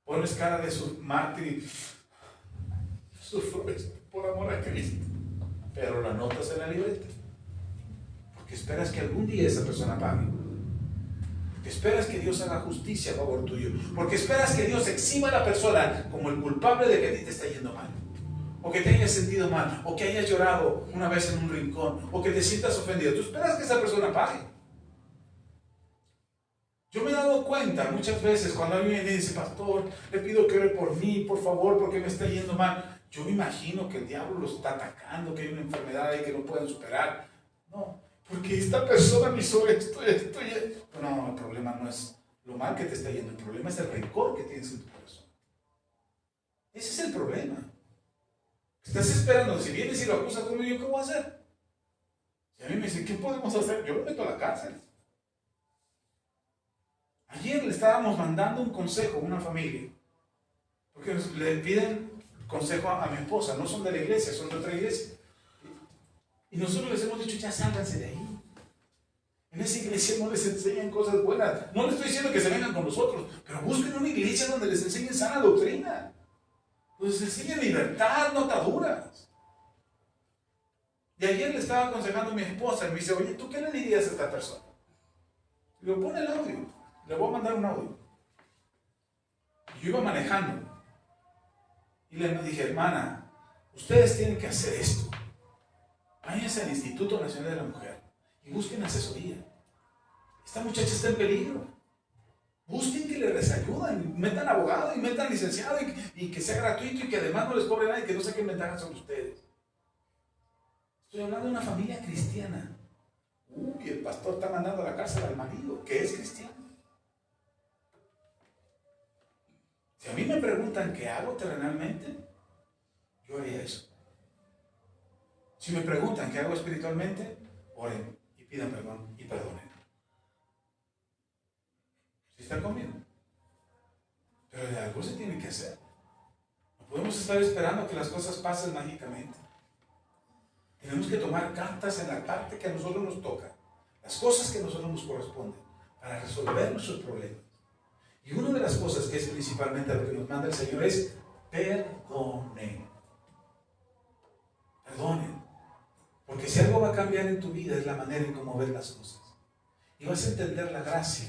Pones cara de su mártir y sufro esto por amor a Cristo. Pero lo anotas en la libreta. Porque esperas que algún día esa persona pague. Porque esperas que Dios haga justicia a favor tuyo. Porque esperas que Dios exhiba a la persona como el culpable de que a ti te está yendo mal. O que te hayas sentido mal, o que hayas llorado una vez en un rincón, o que te sientas ofendido. Tú esperas que esa persona pague. Yo me he dado cuenta muchas veces cuando alguien me dice: pastor, le pido que ore por mí, por favor, porque me está yendo mal. Yo me imagino que el diablo lo está atacando, que hay una enfermedad ahí que no pueden superar. No, porque esta persona me hizo esto y esto. No, el problema no es lo mal que te está yendo, el problema es el rencor que tienes en tu corazón. Ese es el problema. Estás esperando, si vienes y lo acusas conmigo, ¿qué voy a hacer? Y a mí me dicen: ¿qué podemos hacer? Yo lo meto a la cárcel. Ayer le estábamos mandando un consejo a una familia, porque le piden consejo a mi esposa, no son de la iglesia, son de otra iglesia. Y nosotros les hemos dicho: ya sálganse de ahí. En esa iglesia no les enseñan cosas buenas. No les estoy diciendo que se vengan con nosotros, pero busquen una iglesia donde les enseñen sana doctrina. Pues enseña libertad, no ataduras. Y ayer le estaba aconsejando a mi esposa y me dice: oye, ¿tú qué le dirías a esta persona? Y le pone el audio, le voy a mandar un audio. Y yo iba manejando y le dije: hermana, ustedes tienen que hacer esto. Váyanse al Instituto Nacional de la Mujer y busquen asesoría. Esta muchacha está en peligro. Busquen que les ayuden, metan abogado y metan licenciado y que sea gratuito y que además no les cobre nada y que no saquen ventajas sobre ustedes. Estoy hablando de una familia cristiana. Y el pastor está mandando a la cárcel al marido, que es cristiano. Si a mí me preguntan qué hago terrenalmente, yo haría eso. Si me preguntan qué hago espiritualmente, oren y pidan perdón y perdonen. ¿Sí están conmigo? Pero de algo se tiene que hacer. No podemos estar esperando que las cosas pasen mágicamente. Tenemos que tomar cartas en la parte que a nosotros nos toca, las cosas que a nosotros nos corresponden, para resolver nuestros problemas. Y una de las cosas que es principalmente lo que nos manda el Señor es perdonen. Perdonen. Porque si algo va a cambiar en tu vida es la manera en cómo ves las cosas. Y vas a entender la gracia.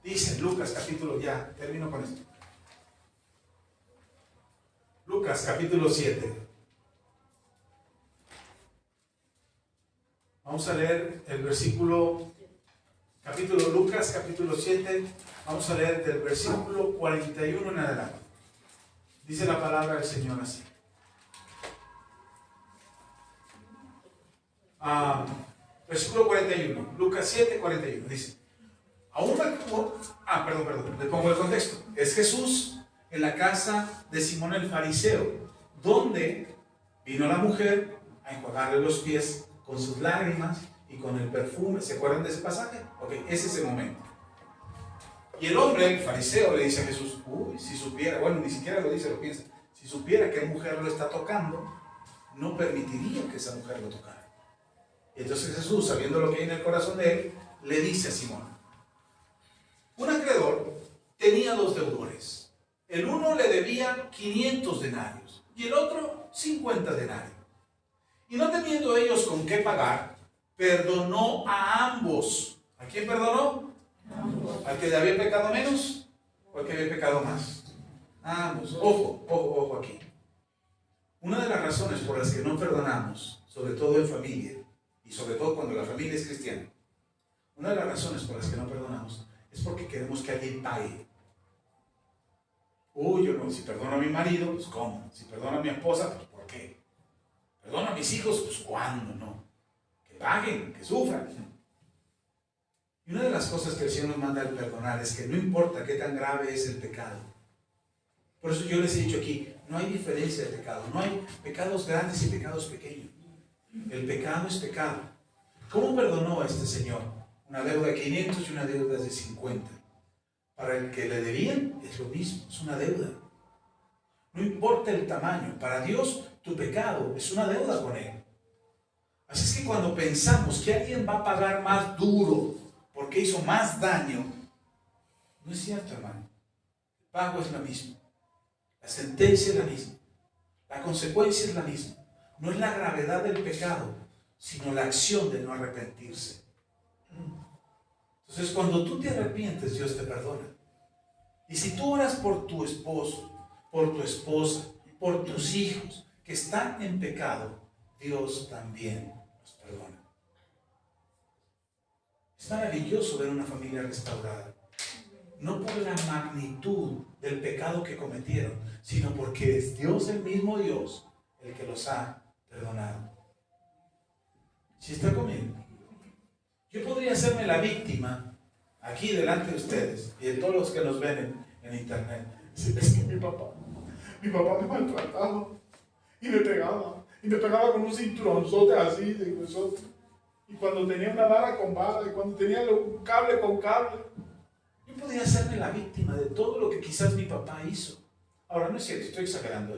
Dice en Lucas capítulo, ya, termino con esto. Lucas capítulo 7. Vamos a leer el versículo, Lucas capítulo 7, vamos a leer del versículo 41 en adelante. Dice la palabra del Señor así. Versículo 41, Lucas 7, 41, dice. Le pongo el contexto. Es Jesús en la casa de Simón el fariseo, donde vino la mujer a enjuagarle los pies con sus lágrimas y con el perfume. ¿Se acuerdan de ese pasaje? Ok, ese es el momento. Y el hombre, el fariseo, le dice a Jesús, si supiera, bueno, ni siquiera lo dice, lo piensa, si supiera que mujer lo está tocando, no permitiría que esa mujer lo tocara. Y entonces Jesús, sabiendo lo que hay en el corazón de él, le dice a Simón, un acreedor tenía 2 deudores. El uno le debía 500 denarios y el otro 50 denarios. Y no teniendo ellos con qué pagar, perdonó a ambos. ¿A quién perdonó? ¿Al que le había pecado menos o al que había pecado más? A ambos. Ojo aquí. Una de las razones por las que no perdonamos, sobre todo en familia, y sobre todo cuando la familia es cristiana, una de las razones por las que no perdonamos es porque queremos que alguien pague. Yo no, si perdono a mi marido, pues ¿cómo? Si perdono a mi esposa, pues ¿por qué? Perdono a mis hijos, pues ¿cuándo? No. Que paguen, que sufran. Y una de las cosas que el Señor nos manda al perdonar es que no importa qué tan grave es el pecado. Por eso yo les he dicho aquí, no hay diferencia de pecado. No hay pecados grandes y pecados pequeños. El pecado es pecado. ¿Cómo perdonó a este señor? Una deuda de 500 y una deuda de 50. Para el que le debían es lo mismo, es una deuda. No importa el tamaño, para Dios tu pecado es una deuda con Él. Así es que cuando pensamos que alguien va a pagar más duro porque hizo más daño, no es cierto, hermano. El pago es lo mismo, la sentencia es la misma, la consecuencia es la misma. No es la gravedad del pecado, sino la acción de no arrepentirse. Entonces, cuando tú te arrepientes, Dios te perdona. Y si tú oras por tu esposo, por tu esposa, por tus hijos que están en pecado, Dios también los perdona. Es maravilloso ver una familia restaurada. No por la magnitud del pecado que cometieron, sino porque es Dios, el mismo Dios, el que los ha perdonado. Si está conmigo, yo podría hacerme la víctima aquí delante de ustedes y de todos los que nos ven en internet. Es que mi papá me maltrataba y me pegaba con un cinturonzote así de grueso. Y cuando tenía una vara con vara, y cuando tenía un cable con cable, yo podría hacerme la víctima de todo lo que quizás mi papá hizo. Ahora no es cierto, estoy exagerando,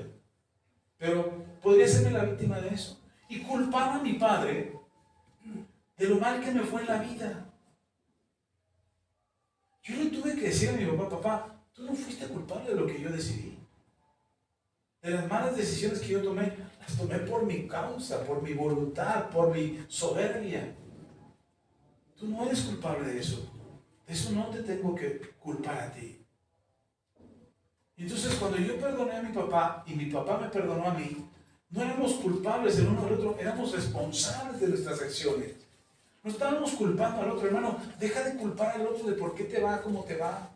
pero podría hacerme la víctima de eso y culpar a mi padre de lo mal que me fue en la vida. Yo le tuve que decir a mi papá, tú no fuiste culpable de lo que yo decidí. De las malas decisiones que yo tomé, las tomé por mi causa, por mi voluntad, por mi soberbia. Tú no eres culpable de eso. De eso no te tengo que culpar a ti. Entonces, cuando yo perdoné a mi papá y mi papá me perdonó a mí, no éramos culpables el uno del otro, éramos responsables de nuestras acciones. No estábamos culpando al otro, hermano. Deja de culpar al otro de por qué te va como te va.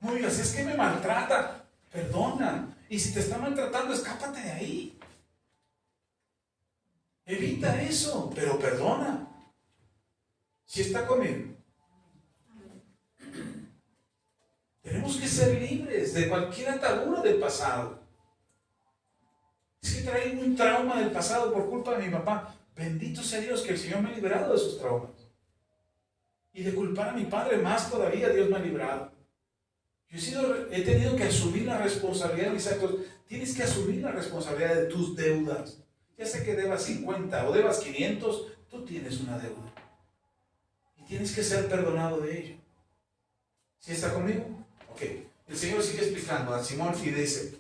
No digas, es que me maltrata. Perdona. Y si te está maltratando, escápate de ahí. Evita eso, pero perdona. Si está conmigo. Tenemos que ser libres de cualquier atadura del pasado. Es que traigo un trauma del pasado por culpa de mi papá. Bendito sea Dios que el Señor me ha liberado de esos traumas. Y de culpar a mi padre más todavía, Dios me ha librado. He tenido que asumir la responsabilidad de mis actos. Tienes que asumir la responsabilidad de tus deudas. Ya sea que debas 50 o debas 500, tú tienes una deuda. Y tienes que ser perdonado de ello. ¿Sí está conmigo? Ok. El Señor sigue explicando a Simón y dice,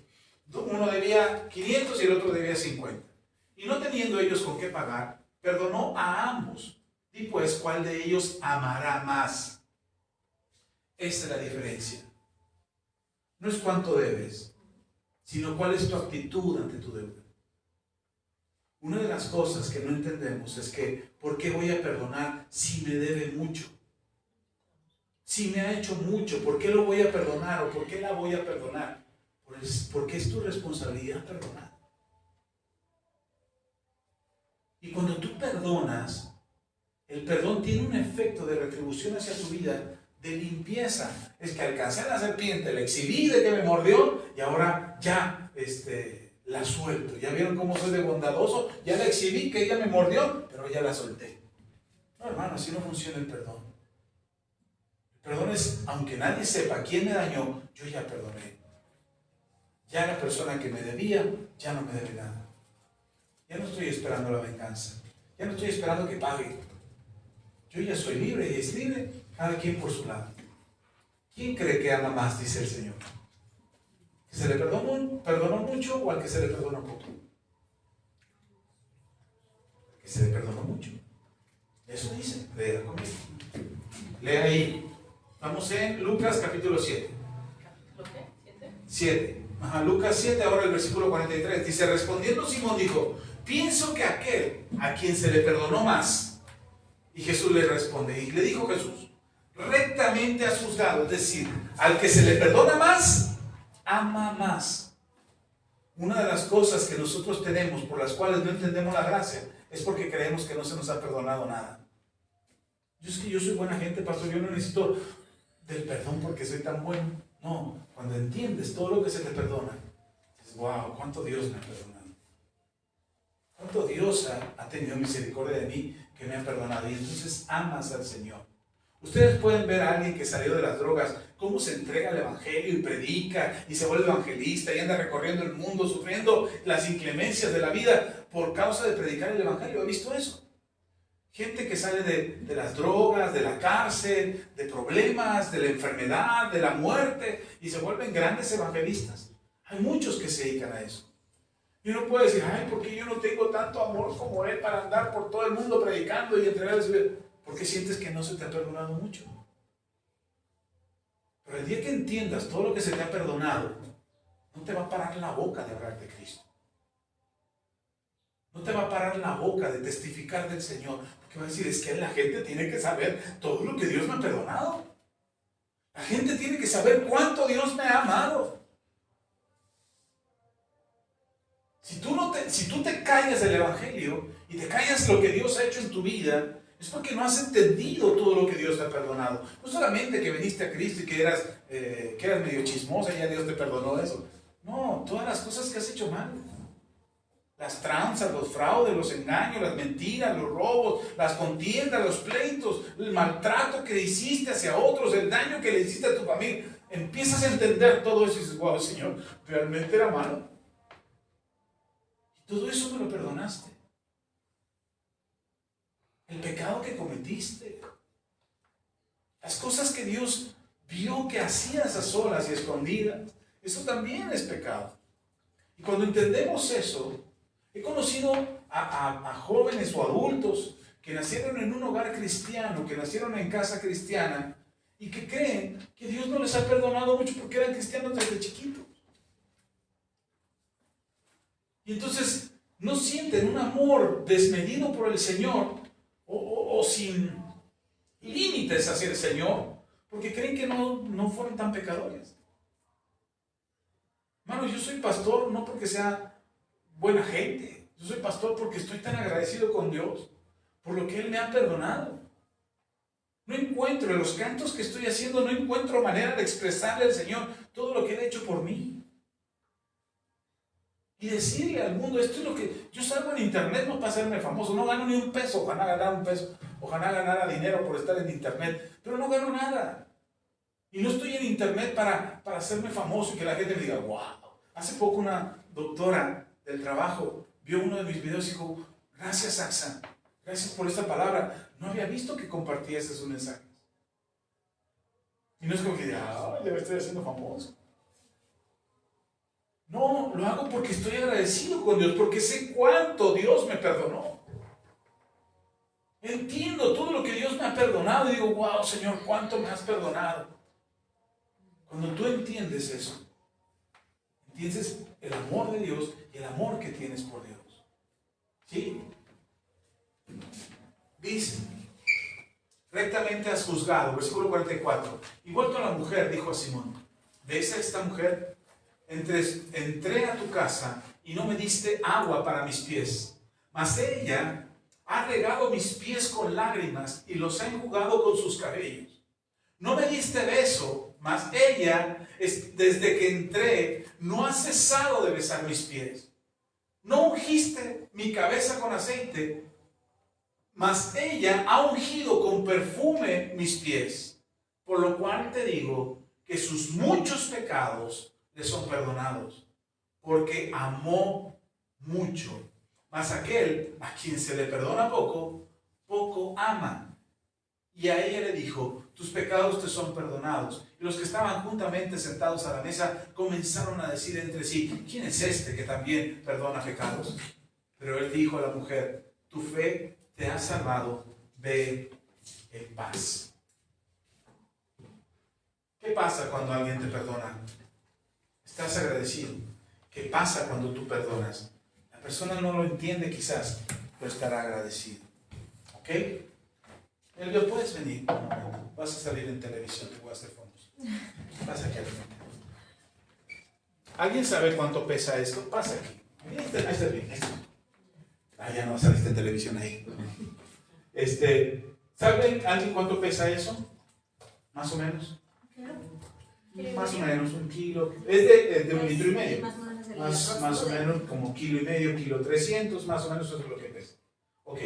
uno debía 500 y el otro debía 50. Y no teniendo ellos con qué pagar, perdonó a ambos. Y pues, ¿cuál de ellos amará más? Esa es la diferencia. No es cuánto debes, sino cuál es tu actitud ante tu deuda. Una de las cosas que no entendemos es que, ¿por qué voy a perdonar si me debe mucho? Si me ha hecho mucho, ¿por qué lo voy a perdonar o por qué la voy a perdonar? Porque es tu responsabilidad perdonar. Y cuando tú perdonas, el perdón tiene un efecto de retribución hacia tu vida, de limpieza. Es que alcancé a la serpiente, la exhibí de que me mordió y ahora ya la suelto. ¿Ya vieron cómo soy de bondadoso? Ya la exhibí, que ella me mordió, pero ya la solté. No, hermano, así no funciona el perdón. El perdón es, aunque nadie sepa quién me dañó, yo ya perdoné. Ya la persona que me debía, ya no me debe nada. Ya no estoy esperando la venganza. Ya no estoy esperando que pague. Yo ya soy libre y es libre, cada quien por su lado. ¿Quién cree que ama más? Dice el Señor. ¿Que se le perdonó mucho o al que se le perdonó poco? Que se le perdonó mucho. Eso dice, lea conmigo. Lea ahí. Vamos en Lucas capítulo 7. ¿Lo qué? ¿7? 7. Ajá, Lucas 7, ahora el versículo 43. Dice, respondiendo Simón dijo, pienso que aquel a quien se le perdonó más. Y Jesús le responde, y le dijo Jesús, rectamente has juzgado, es decir, al que se le perdona más, ama más. Una de las cosas que nosotros tenemos por las cuales no entendemos la gracia es porque creemos que no se nos ha perdonado nada. Es que yo soy buena gente, pastor, yo no necesito del perdón porque soy tan bueno. No, cuando entiendes todo lo que se te perdona, dices, wow, cuánto Dios me ha perdonado. Cuánto Dios ha tenido misericordia de mí, que me ha perdonado. Y entonces amas al Señor. Ustedes pueden ver a alguien que salió de las drogas, cómo se entrega al Evangelio y predica y se vuelve evangelista y anda recorriendo el mundo sufriendo las inclemencias de la vida por causa de predicar el Evangelio. ¿Ha visto eso? Gente que sale de las drogas, de la cárcel, de problemas, de la enfermedad, de la muerte y se vuelven grandes evangelistas. Hay muchos que se dedican a eso. Y uno puede decir, ay, ¿por qué yo no tengo tanto amor como él para andar por todo el mundo predicando y entregar su vida? ¿Por qué sientes que no se te ha perdonado mucho? Pero el día que entiendas todo lo que se te ha perdonado, no te va a parar la boca de hablar de Cristo. No te va a parar la boca de testificar del Señor. Porque va a decir, es que la gente tiene que saber todo lo que Dios me ha perdonado. La gente tiene que saber cuánto Dios me ha amado. Si tú te callas del Evangelio y te callas lo que Dios ha hecho en tu vida, es porque no has entendido todo lo que Dios te ha perdonado. No solamente que viniste a Cristo y que eras medio chismosa y ya Dios te perdonó eso. No, todas las cosas que has hecho mal. Las tranzas, los fraudes, los engaños, las mentiras, los robos, las contiendas, los pleitos, el maltrato que hiciste hacia otros, el daño que le hiciste a tu familia. Empiezas a entender todo eso y dices, wow, Señor, realmente era malo. Todo eso me lo perdonaste. El pecado que cometiste. Las cosas que Dios vio que hacías a solas y escondidas. Eso también es pecado. Y cuando entendemos eso, he conocido a jóvenes o adultos que nacieron en un hogar cristiano, que nacieron en casa cristiana y que creen que Dios no les ha perdonado mucho porque eran cristianos desde chiquitos. Y entonces no sienten un amor desmedido por el Señor o sin límites hacia el Señor, porque creen que no fueron tan pecadores. Hermano, yo soy pastor no porque sea buena gente. Yo soy pastor porque estoy tan agradecido con Dios por lo que Él me ha perdonado. No encuentro en los cantos que estoy haciendo, no encuentro manera de expresarle al Señor todo lo que Él ha hecho por mí. Y decirle al mundo, esto es lo que yo salgo en internet no para hacerme famoso, no gano ni un peso, ojalá ganara un peso, ojalá ganara dinero por estar en internet, pero no gano nada. Y no estoy en internet para hacerme famoso y que la gente me diga, wow. Hace poco una doctora del trabajo vio uno de mis videos y dijo, gracias Axa, Gracias por esta palabra. No había visto que compartías esos mensajes. Y no es como que ya me estoy haciendo famoso. No, lo hago porque estoy agradecido con Dios, porque sé cuánto Dios me perdonó. Entiendo todo lo que Dios me ha perdonado y digo, wow, Señor, cuánto me has perdonado. Cuando tú entiendes eso, entiendes el amor de Dios y el amor que tienes por Dios. ¿Sí? Dice, rectamente has juzgado, versículo 44. Y vuelto a la mujer, dijo a Simón, ¿ves a esta mujer? Entré a tu casa y no me diste agua para mis pies, mas ella ha regado mis pies con lágrimas y los ha enjugado con sus cabellos. No me diste beso, mas ella, desde que entré, no ha cesado de besar mis pies. No ungiste mi cabeza con aceite, mas ella ha ungido con perfume mis pies. Por lo cual te digo que sus muchos pecados le son perdonados, porque amó mucho. Mas aquel a quien se le perdona poco, poco ama. Y a ella le dijo, tus pecados te son perdonados. Y los que estaban juntamente sentados a la mesa comenzaron a decir entre sí, ¿quién es este que también perdona pecados? Pero él dijo a la mujer, tu fe te ha salvado, ve en paz. ¿Qué pasa cuando alguien te perdona? Estás agradecido. ¿Qué pasa cuando tú perdonas? La persona no lo entiende quizás, pero estará agradecido. ¿Ok? Elvio, puedes venir un momento. Vas a salir en televisión, te voy a hacer fondos. Pasa aquí al frente. ¿Alguien sabe cuánto pesa esto? Pasa aquí. Ahí está bien. Ah, ya no saliste en televisión ahí. ¿Sabe alguien cuánto pesa eso? Más o menos. Más o menos 1 kilo. Es de 1,5 litros. Más o menos como 1,5 kilos, 1,300, más o menos eso es lo que pesa. Ok,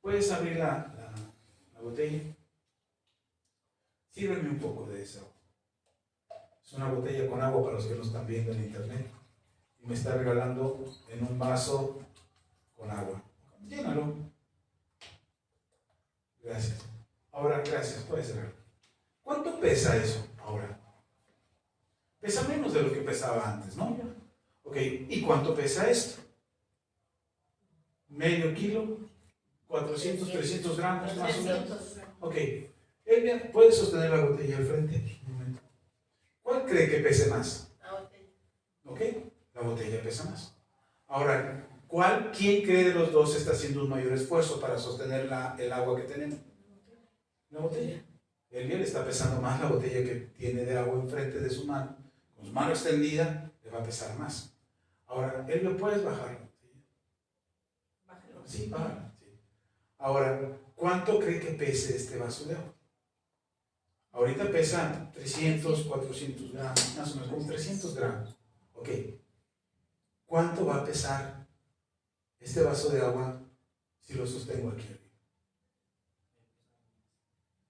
¿puedes abrir la botella? Sírveme un poco de eso. Es una botella con agua para los que nos están viendo en internet. Y me está regalando en un vaso con agua. Llénalo. Gracias. Ahora, gracias, puedes cerrar. ¿Cuánto pesa eso ahora? Pesa menos de lo que pesaba antes, ¿no? Ok, ¿y cuánto pesa esto? ¿Medio kilo? ¿400, 300 gramos más o menos? Ok, Elia, ¿puedes sostener la botella al frente? Un momento. ¿Cuál cree que pese más? La botella. Ok, la botella pesa más. Ahora, ¿quién cree de los dos está haciendo un mayor esfuerzo para sostener el agua que tenemos? La botella. Elia le está pesando más la botella que tiene de agua enfrente de su mano. Con su mano extendida le va a pesar más. Ahora, Elia, ¿puedes bajarlo? Sí, bájalo. Sí. Ahora, ¿cuánto cree que pese este vaso de agua? Ahorita pesa 300, 400 gramos, más o menos, como 300 gramos. Ok. ¿Cuánto va a pesar este vaso de agua si lo sostengo aquí arriba?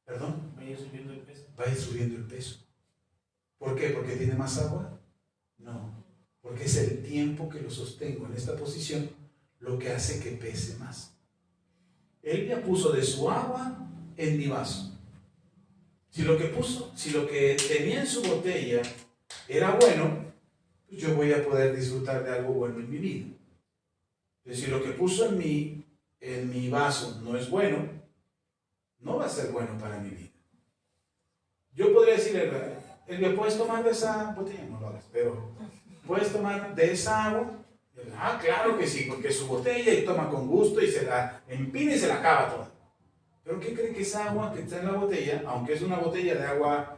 ¿Perdón? Va a ir subiendo el peso. Va a ir subiendo el peso. ¿Por qué? ¿Porque tiene más agua? No. Porque es el tiempo que lo sostengo en esta posición lo que hace que pese más. Él ya puso de su agua en mi vaso. Si lo que tenía en su botella era bueno, pues yo voy a poder disfrutar de algo bueno en mi vida. Pero si lo que puso en mi vaso no es bueno, no va a ser bueno para mi vida. Yo podría decirle, Elvia, ¿puedes tomar de esa botella? No lo hagas, pero ¿puedes tomar de esa agua? Ah, claro que sí, porque es su botella y toma con gusto y se la empina y se la acaba toda. Pero ¿qué cree que esa agua que está en la botella, aunque es una botella de agua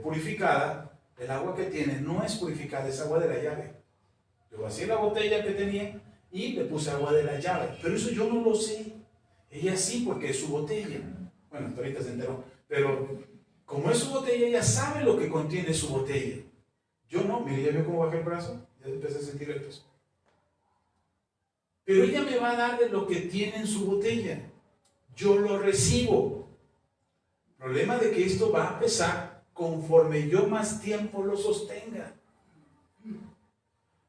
purificada, el agua que tiene no es purificada, es agua de la llave? Yo vacié la botella que tenía y le puse agua de la llave, pero eso yo no lo sé. Ella sí, porque es su botella. Bueno, ahorita se enteró, pero como es su botella, ella sabe lo que contiene su botella. Yo no, mire, ya veo cómo bajé el brazo, ya empecé a sentir el peso. Pero ella me va a dar de lo que tiene en su botella. Yo lo recibo. El problema de que esto va a pesar conforme yo más tiempo lo sostenga.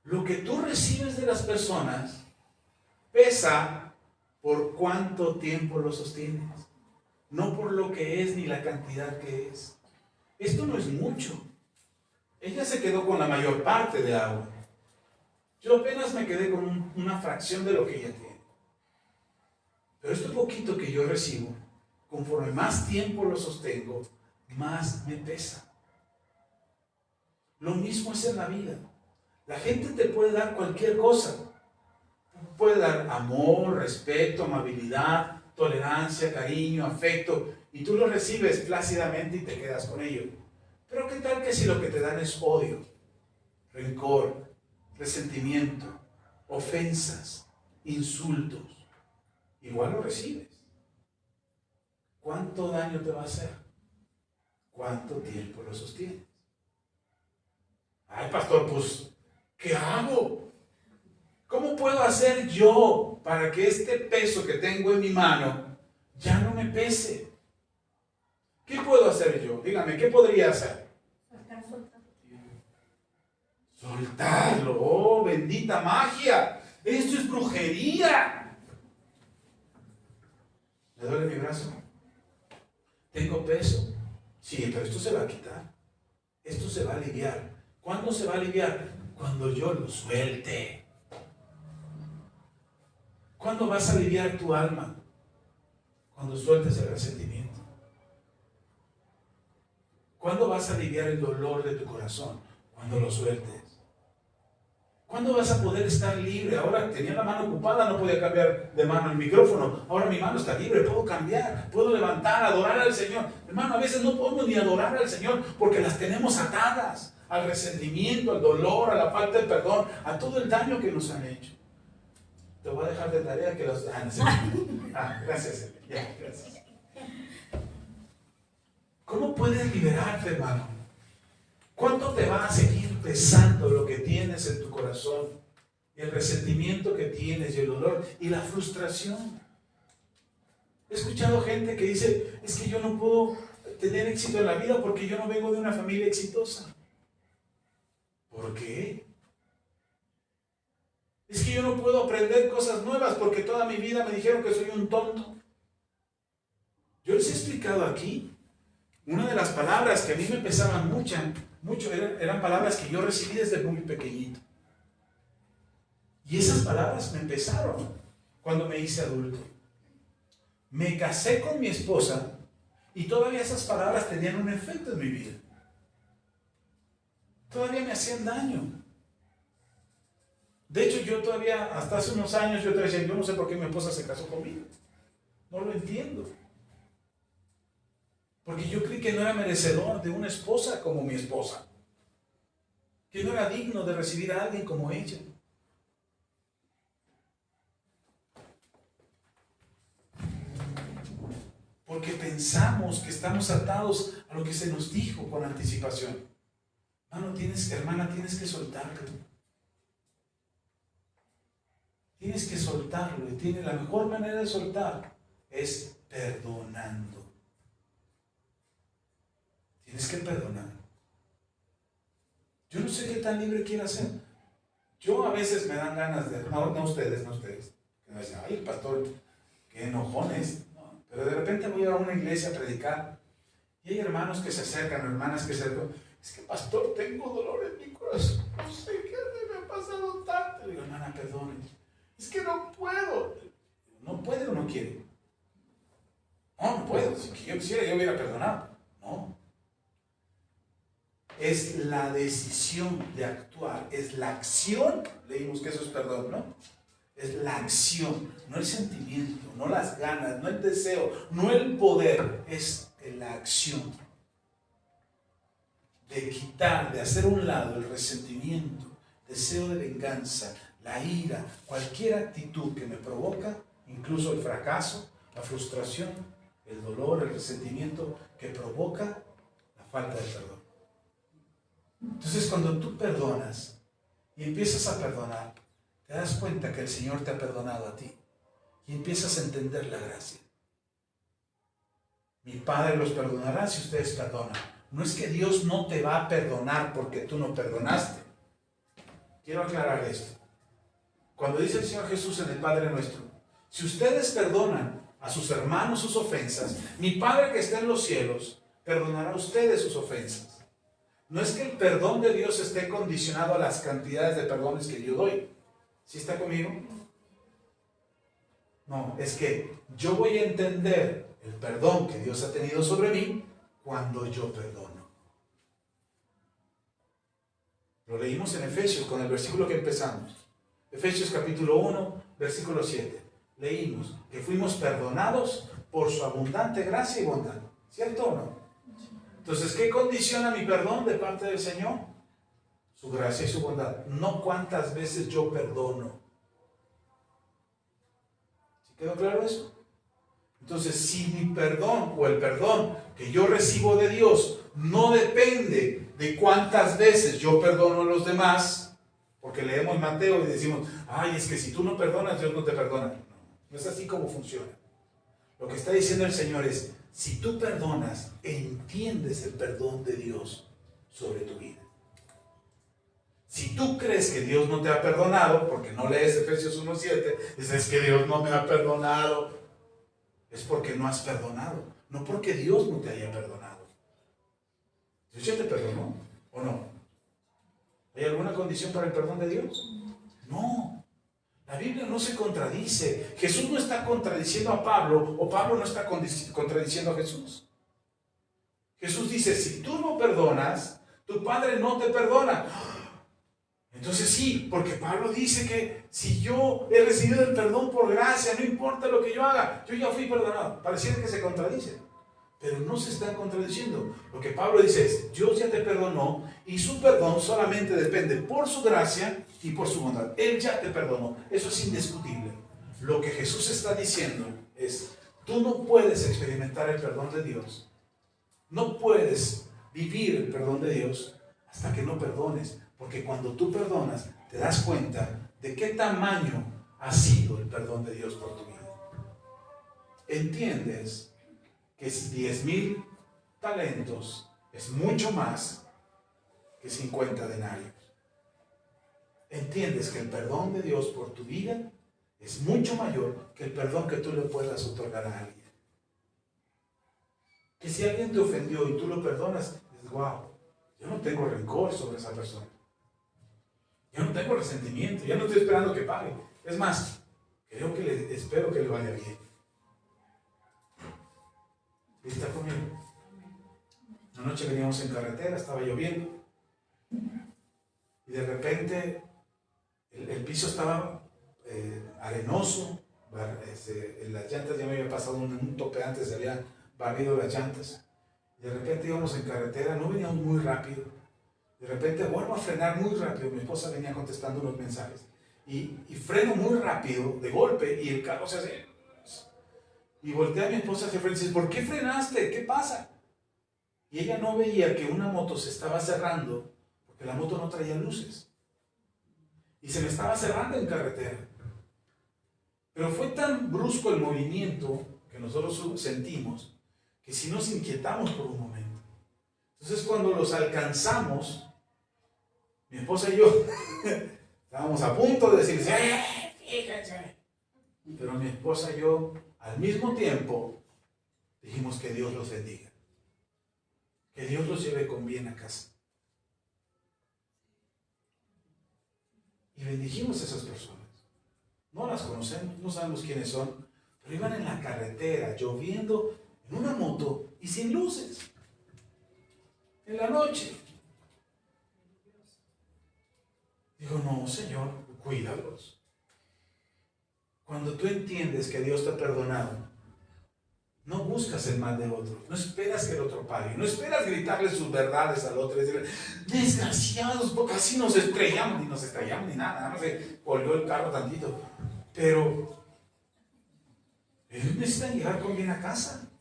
Lo que tú recibes de las personas pesa ¿Por cuánto tiempo lo sostienes? No por lo que es ni la cantidad que es. Esto no es mucho. Ella se quedó con la mayor parte de agua. Yo apenas me quedé con una fracción de lo que ella tiene. Pero este poquito que yo recibo, conforme más tiempo lo sostengo, más me pesa. Lo mismo es en la vida. La gente te puede dar cualquier cosa. Puede dar amor, respeto, amabilidad, tolerancia, cariño, afecto, y tú lo recibes plácidamente y te quedas con ello. Pero ¿qué tal que si lo que te dan es odio, rencor, resentimiento, ofensas, insultos? Igual lo recibes. ¿Cuánto daño te va a hacer? ¿Cuánto tiempo lo sostienes? Ay, pastor, pues, ¿qué hago? ¿Cómo puedo hacer yo para que este peso que tengo en mi mano ya no me pese? ¿Qué puedo hacer yo? Dígame, ¿qué podría hacer? Soltarlo. Oh, bendita magia. Esto es brujería. ¿Le duele mi brazo? ¿Tengo peso? Sí, pero esto se va a quitar. Esto se va a aliviar. ¿Cuándo se va a aliviar? Cuando yo lo suelte. ¿Cuándo vas a aliviar tu alma? Cuando sueltes el resentimiento. ¿Cuándo vas a aliviar el dolor de tu corazón? Cuando lo sueltes. ¿Cuándo vas a poder estar libre? Ahora tenía la mano ocupada, no podía cambiar de mano el micrófono. Ahora mi mano está libre, puedo cambiar, puedo levantar, adorar al Señor. Hermano, a veces no podemos ni adorar al Señor porque las tenemos atadas al resentimiento, al dolor, a la falta de perdón, a todo el daño que nos han hecho. Te voy a dejar de tarea que los... gracias. Ya, gracias. ¿Cómo puedes liberarte, hermano? ¿Cuánto te va a seguir pesando lo que tienes en tu corazón? Y el resentimiento que tienes, y el dolor, y la frustración. He escuchado gente que dice, es que yo no puedo tener éxito en la vida porque yo no vengo de una familia exitosa. ¿Por qué? Es que yo no puedo aprender cosas nuevas porque toda mi vida me dijeron que soy un tonto. Yo les he explicado aquí, una de las palabras que a mí me pesaban mucho eran palabras que yo recibí desde muy pequeñito. Y esas palabras me pesaron cuando me hice adulto. Me casé con mi esposa y todavía esas palabras tenían un efecto en mi vida. Todavía me hacían daño. De hecho, yo todavía, hasta hace unos años, yo te decía, yo no sé por qué mi esposa se casó conmigo. No lo entiendo. Porque yo creí que no era merecedor de una esposa como mi esposa. Que no era digno de recibir a alguien como ella. Porque pensamos que estamos atados a lo que se nos dijo con anticipación. Hermana, tienes que soltarlo. Tienes que soltarlo. Y la mejor manera de soltar es perdonando. Tienes que perdonar. Yo no sé qué tan libre quieras ser. Yo a veces me dan ganas de... No ustedes. Que me dicen, ay, el pastor, qué enojones. No, pero de repente voy a una iglesia a predicar. Y hay hermanos que se acercan, hermanas que se acercan. Es que, pastor, tengo dolor en mi corazón. No sé qué me ha pasado tanto. Le digo, hermana, perdone. Es que no puedo. ¿No puede o no quiere? No puedo. Si yo quisiera, yo hubiera perdonado. No. Es la decisión de actuar. Es la acción. Leímos que eso es perdón, ¿no? Es la acción, no el sentimiento, no las ganas, no el deseo, no el poder. Es la acción de quitar, de hacer a un lado el resentimiento, deseo de venganza, la ira, cualquier actitud que me provoca, incluso el fracaso, la frustración, el dolor, el resentimiento que provoca la falta de perdón. Entonces, cuando tú perdonas y empiezas a perdonar, te das cuenta que el Señor te ha perdonado a ti y empiezas a entender la gracia. Mi Padre los perdonará si ustedes perdonan. No es que Dios no te va a perdonar porque tú no perdonaste. Quiero aclarar esto. Cuando dice el Señor Jesús en el Padre Nuestro, Si ustedes perdonan a sus hermanos sus ofensas, mi Padre que está en los cielos perdonará a ustedes sus ofensas. No es que el perdón de Dios esté condicionado a las cantidades de perdones que yo doy. ¿Sí está conmigo? No, es que yo voy a entender el perdón que Dios ha tenido sobre mí cuando yo perdono. Lo leímos en Efesios con el versículo que empezamos. Efesios capítulo 1, versículo 7. Leímos que fuimos perdonados por su abundante gracia y bondad. ¿Cierto o no? Entonces, ¿qué condiciona mi perdón de parte del Señor? Su gracia y su bondad. No cuántas veces yo perdono. ¿Sí quedó claro eso? Entonces, si mi perdón o el perdón que yo recibo de Dios no depende de cuántas veces yo perdono a los demás, porque leemos Mateo y decimos, ay, es que si tú no perdonas, Dios no te perdona. No, no es así como funciona. Lo que está diciendo el Señor es, si tú perdonas, entiendes el perdón de Dios sobre tu vida. Si tú crees que Dios no te ha perdonado, porque no lees Efesios 1:7, dices, es que Dios no me ha perdonado, es porque no has perdonado, no porque Dios no te haya perdonado. ¿Dios ya te perdonó o no? ¿Hay alguna condición para el perdón de Dios? No. La Biblia no se contradice. Jesús no está contradiciendo a Pablo o Pablo no está contradiciendo a Jesús. Jesús dice, si tú no perdonas, tu Padre no te perdona. Entonces sí, porque Pablo dice que si yo he recibido el perdón por gracia, no importa lo que yo haga, yo ya fui perdonado. Pareciera que se contradice, pero no se están contradiciendo. Lo que Pablo dice es, Dios ya te perdonó y su perdón solamente depende por su gracia y por su bondad. Él ya te perdonó, eso es indiscutible. Lo que Jesús está diciendo es, tú no puedes experimentar el perdón de Dios, no puedes vivir el perdón de Dios hasta que no perdones. Porque cuando tú perdonas, te das cuenta de qué tamaño ha sido el perdón de Dios por tu vida. Entiendes que 10,000 talentos es mucho más que 50 denarios. Entiendes que el perdón de Dios por tu vida es mucho mayor que el perdón que tú le puedas otorgar a alguien. Que si alguien te ofendió y tú lo perdonas, dices, wow, yo no tengo rencor sobre esa persona. Yo no tengo resentimiento, ya no estoy esperando que pague. Es más, espero que le vaya bien. ¿Está conmigo? Una noche veníamos en carretera, estaba lloviendo. Y de repente el piso estaba arenoso. En las llantas ya me había pasado un tope antes, se habían barrido las llantas. Y de repente íbamos en carretera, no veníamos muy rápido. De repente vuelvo a frenar muy rápido, mi esposa venía contestando unos mensajes y freno muy rápido, de golpe, y el carro se hace... Y voltea a mi esposa hacia frente y dice, ¿por qué frenaste? ¿Qué pasa? Y ella no veía que una moto se estaba cerrando, porque la moto no traía luces. Y se me estaba cerrando en carretera. Pero fue tan brusco el movimiento que nosotros sentimos, que si nos inquietamos por un momento. Entonces cuando los alcanzamos, mi esposa y yo estábamos a punto de decir, fíjense. Pero mi esposa y yo, al mismo tiempo, dijimos que Dios los bendiga. Que Dios los lleve con bien a casa. Y bendijimos a esas personas. No las conocemos, no sabemos quiénes son, pero iban en la carretera, lloviendo, en una moto y sin luces. En la noche. Digo, no, Señor, cuídalos. Cuando tú entiendes que Dios te ha perdonado, no buscas el mal de otro, no esperas que el otro pague, no esperas gritarle sus verdades al otro y decirle, desgraciados, porque así nos estrellamos, ni nada más se volvió el carro tantito. Pero ellos necesitan llegar con bien a casa.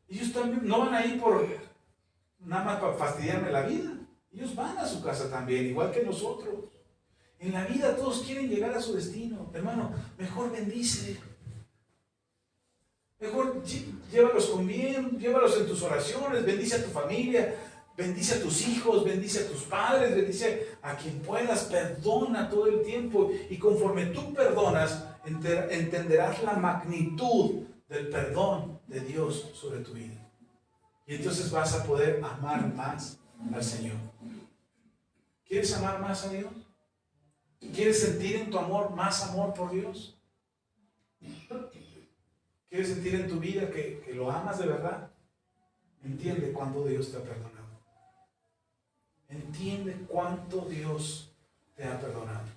Ellos también no van a ir por nada más para fastidiarme la vida. Ellos van a su casa también, igual que nosotros. En la vida todos quieren llegar a su destino. Hermano, mejor bendice. Mejor llévalos con bien, llévalos en tus oraciones, bendice a tu familia. bendice a tus hijos, bendice a tus padres, bendice a quien puedas, perdona todo el tiempo. Y conforme tú perdonas, entenderás la magnitud del perdón de Dios sobre tu vida. Y entonces vas a poder amar más al Señor. ¿Quieres amar más a Dios? ¿Quieres sentir en tu amor más amor por Dios? ¿Quieres sentir en tu vida que lo amas de verdad? Entiende cuánto Dios te ha perdonado. Entiende cuánto Dios te ha perdonado.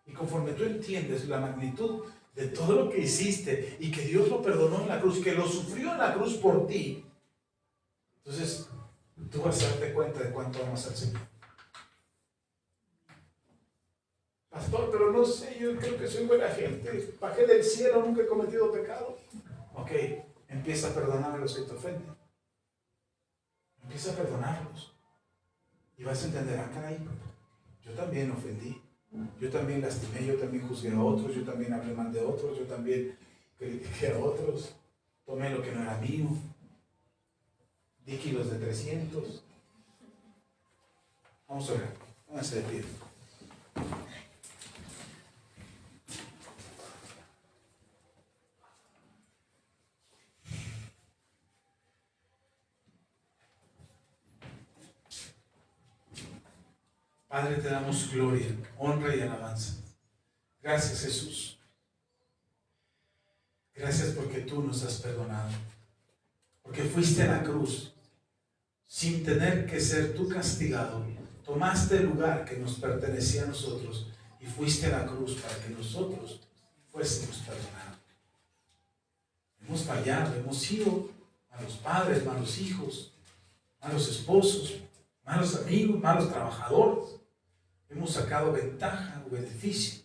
Y conforme tú entiendes la magnitud de todo lo que hiciste y que Dios lo perdonó en la cruz, que lo sufrió en la cruz por ti, entonces tú vas a darte cuenta de cuánto amas al Señor. Pastor, pero no sé, yo creo que soy buena gente. Bajé del cielo, nunca he cometido pecado. Ok, empieza a perdonar a los que te ofenden. Empieza a perdonarlos. Y vas a entender, caray, yo también ofendí. Yo también lastimé, yo también juzgué a otros, yo también hablé mal de otros, yo también critiqué a otros. Tomé lo que no era mío. Di kilos de 300. Vamos a ver, pónganse de pie. Padre, te damos gloria, honra y alabanza. Gracias, Jesús. Gracias porque tú nos has perdonado. Porque fuiste a la cruz sin tener que ser tú castigado. Tomaste el lugar que nos pertenecía a nosotros y fuiste a la cruz para que nosotros fuésemos perdonados. Hemos fallado, hemos sido malos padres, malos hijos, malos esposos, malos amigos, malos trabajadores. Hemos sacado ventaja o beneficio.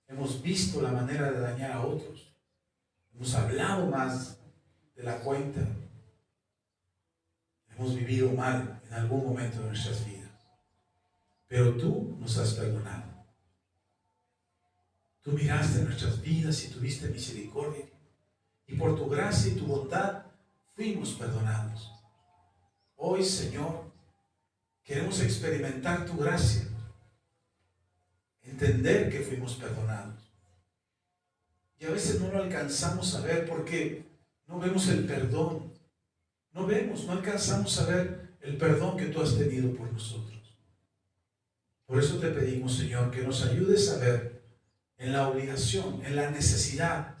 Hemos visto la manera de dañar a otros. Hemos hablado más de la cuenta. Hemos vivido mal en algún momento de nuestras vidas. Pero tú nos has perdonado. Tú miraste nuestras vidas y tuviste misericordia. Y por tu gracia y tu bondad fuimos perdonados. Hoy, Señor, queremos experimentar tu gracia. Entender que fuimos perdonados. Y a veces no lo alcanzamos a ver porque no vemos el perdón. No alcanzamos a ver el perdón que tú has tenido por nosotros. Por eso te pedimos, Señor, que nos ayudes a ver en la obligación, en la necesidad,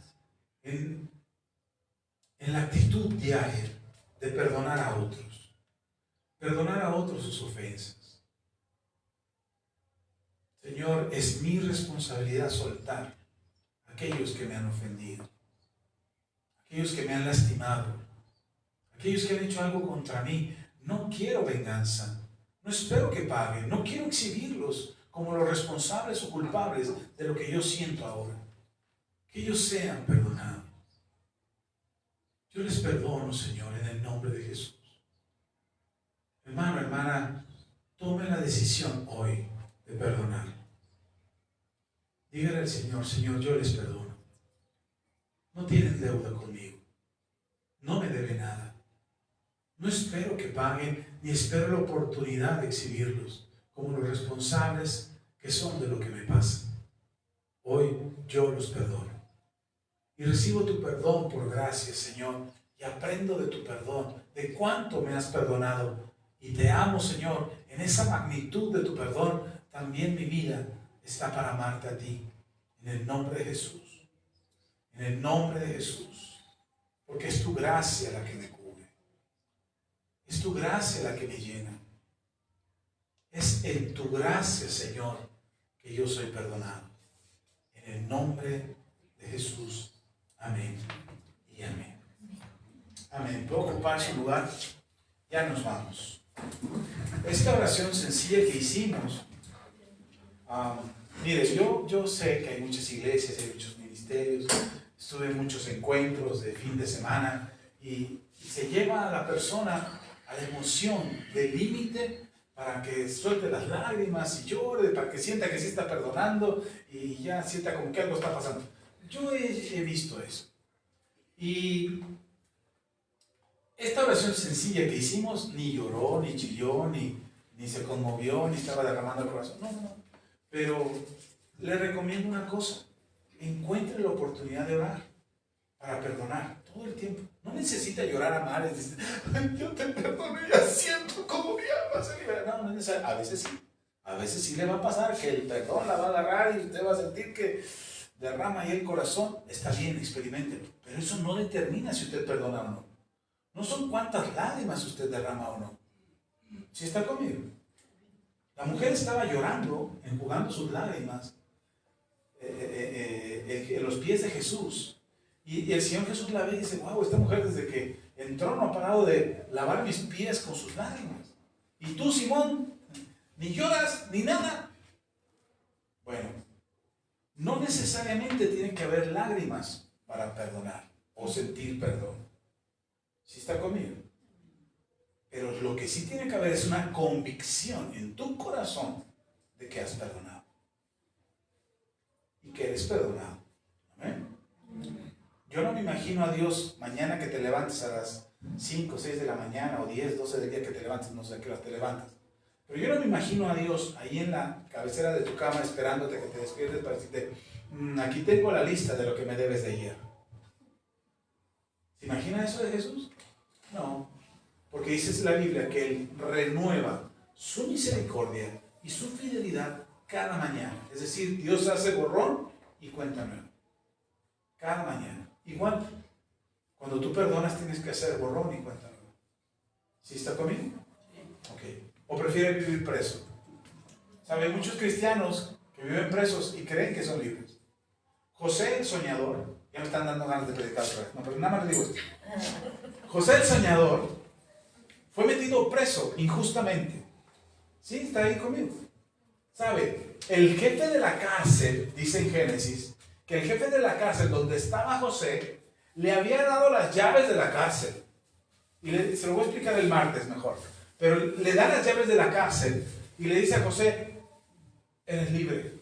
en la actitud diaria de perdonar a otros. Perdonar a otros sus ofensas. Señor, es mi responsabilidad soltar a aquellos que me han ofendido, aquellos que me han lastimado, aquellos que han hecho algo contra mí. No quiero venganza, no espero que paguen, no quiero exhibirlos como los responsables o culpables de lo que yo siento ahora. Que ellos sean perdonados. Yo les perdono, Señor, en el nombre de Jesús. Hermano, hermana, tome la decisión hoy de perdonar. Dígale al Señor, Señor, yo les perdono. No tienen deuda conmigo. No me debe nada. No espero que paguen, ni espero la oportunidad de exhibirlos como los responsables que son de lo que me pasa. Hoy yo los perdono. Y recibo tu perdón por gracia, Señor. Y aprendo de tu perdón, de cuánto me has perdonado. Y te amo, Señor, en esa magnitud de tu perdón. También mi vida está para amarte a ti. En el nombre de Jesús. En el nombre de Jesús. Porque es tu gracia la que me cubre. Es tu gracia la que me llena. Es en tu gracia, Señor, que yo soy perdonado. En el nombre de Jesús. Amén y amén. Amén. ¿Puedo ocupar su lugar? Ya nos vamos. Esta oración sencilla que hicimos, mire, yo sé que hay muchas iglesias, hay muchos ministerios, estuve en muchos encuentros de fin de semana y se lleva a la persona a la emoción del límite para que suelte las lágrimas y llore, para que sienta que sí está perdonando y ya sienta como que algo está pasando. Yo he visto eso. Y esta oración sencilla que hicimos ni lloró, ni chilló, ni se conmovió, ni estaba derramando el corazón. No, no. Pero le recomiendo una cosa. Encuentre la oportunidad de orar para perdonar todo el tiempo. No necesita llorar a mares. Dice, yo te perdono y ya siento como mi alma se libera. No, no es necesario. A veces sí. A veces sí le va a pasar que el perdón la va a agarrar y usted va a sentir que derrama ahí el corazón. Está bien, experiméntelo. Pero eso no determina si usted perdona o no. No son cuántas lágrimas usted derrama o no. ¿Sí está conmigo? La mujer estaba llorando, enjugando sus lágrimas en los pies de Jesús. Y el Señor Jesús la ve y dice, wow, esta mujer desde que entró no ha parado de lavar mis pies con sus lágrimas. Y tú, Simón, ni lloras ni nada. Bueno, no necesariamente tiene que haber lágrimas para perdonar o sentir perdón. ¿Sí está conmigo? Pero lo que sí tiene que haber es una convicción en tu corazón de que has perdonado. Y que eres perdonado. Amén. Yo no me imagino a Dios mañana que te levantes a las 5, 6 de la mañana o 10, 12 del día que te levantes, no sé a qué hora te levantas. Pero yo no me imagino a Dios ahí en la cabecera de tu cama esperándote que te despiertes para decirte, aquí tengo la lista de lo que me debes de ayer. ¿Se imagina eso de Jesús? No, porque dice la Biblia que Él renueva su misericordia y su fidelidad cada mañana. Es decir, Dios hace borrón y cuenta nueva. Cada mañana. Igual, cuando tú perdonas tienes que hacer borrón y cuenta nueva. ¿Sí está conmigo? Ok. ¿O prefiere vivir preso? ¿Sabe? Hay muchos cristianos que viven presos y creen que son libres. José el soñador, ya me están dando ganas de predicar otra vez. No, pero nada más le digo esto. José el soñador fue metido preso injustamente. ¿Sí? ¿Está ahí conmigo? ¿Sabe? El jefe de la cárcel, dice en Génesis, que el jefe de la cárcel donde estaba José, le había dado las llaves de la cárcel. Y se lo voy a explicar el martes mejor. Pero le da las llaves de la cárcel y le dice a José, eres libre.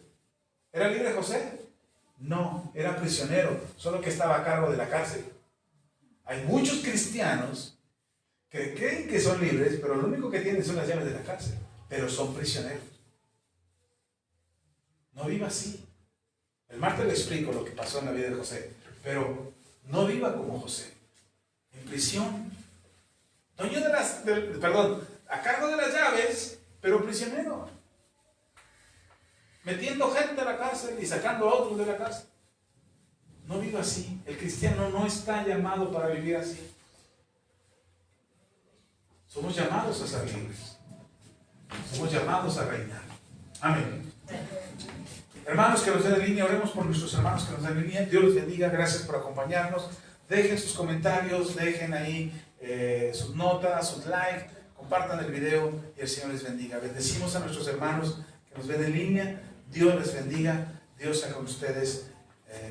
¿Era libre José? No, era prisionero, solo que estaba a cargo de la cárcel. Hay muchos cristianos que creen que son libres, pero lo único que tienen son las llaves de la cárcel, pero son prisioneros. No viva así. El martes le explico lo que pasó en la vida de José, pero no viva como José, en prisión. Dueño a cargo de las llaves, pero prisionero. Metiendo gente a la cárcel y sacando a otros de la cárcel. No viva así. El cristiano no está llamado para vivir así. Somos llamados a ser libres. Somos llamados a reinar. Amén. Hermanos que nos den en línea, oremos por nuestros hermanos que nos den en línea. Dios los bendiga, gracias por acompañarnos. Dejen sus comentarios, dejen ahí sus notas, sus likes, compartan el video y el Señor les bendiga. Bendecimos a nuestros hermanos que nos ven en línea. Dios les bendiga, Dios sea con ustedes.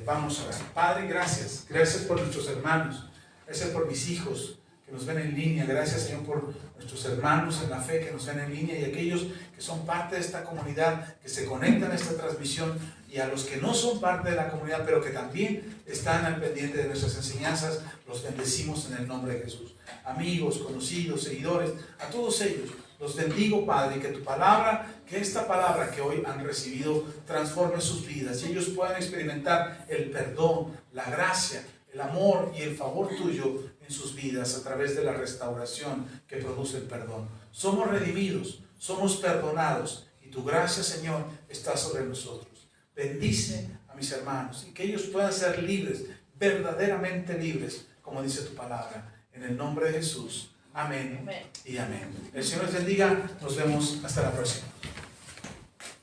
Vamos a orar. Padre, gracias. Gracias por nuestros hermanos. Gracias por mis hijos que nos ven en línea. Gracias, Señor, por nuestros hermanos en la fe que nos ven en línea y aquellos que son parte de esta comunidad, que se conectan a esta transmisión, y a los que no son parte de la comunidad, pero que también están al pendiente de nuestras enseñanzas, los bendecimos en el nombre de Jesús. Amigos, conocidos, seguidores, a todos ellos, los bendigo, Padre, y que tu palabra, que esta palabra que hoy han recibido, transforme sus vidas y ellos puedan experimentar el perdón, la gracia, el amor y el favor tuyo en sus vidas a través de la restauración que produce el perdón. Somos redimidos, somos perdonados y tu gracia, Señor, está sobre nosotros. Bendice a mis hermanos y que ellos puedan ser libres, verdaderamente libres, como dice tu palabra, en el nombre de Jesús. Amén y amén. El Señor les bendiga. Nos vemos hasta la próxima.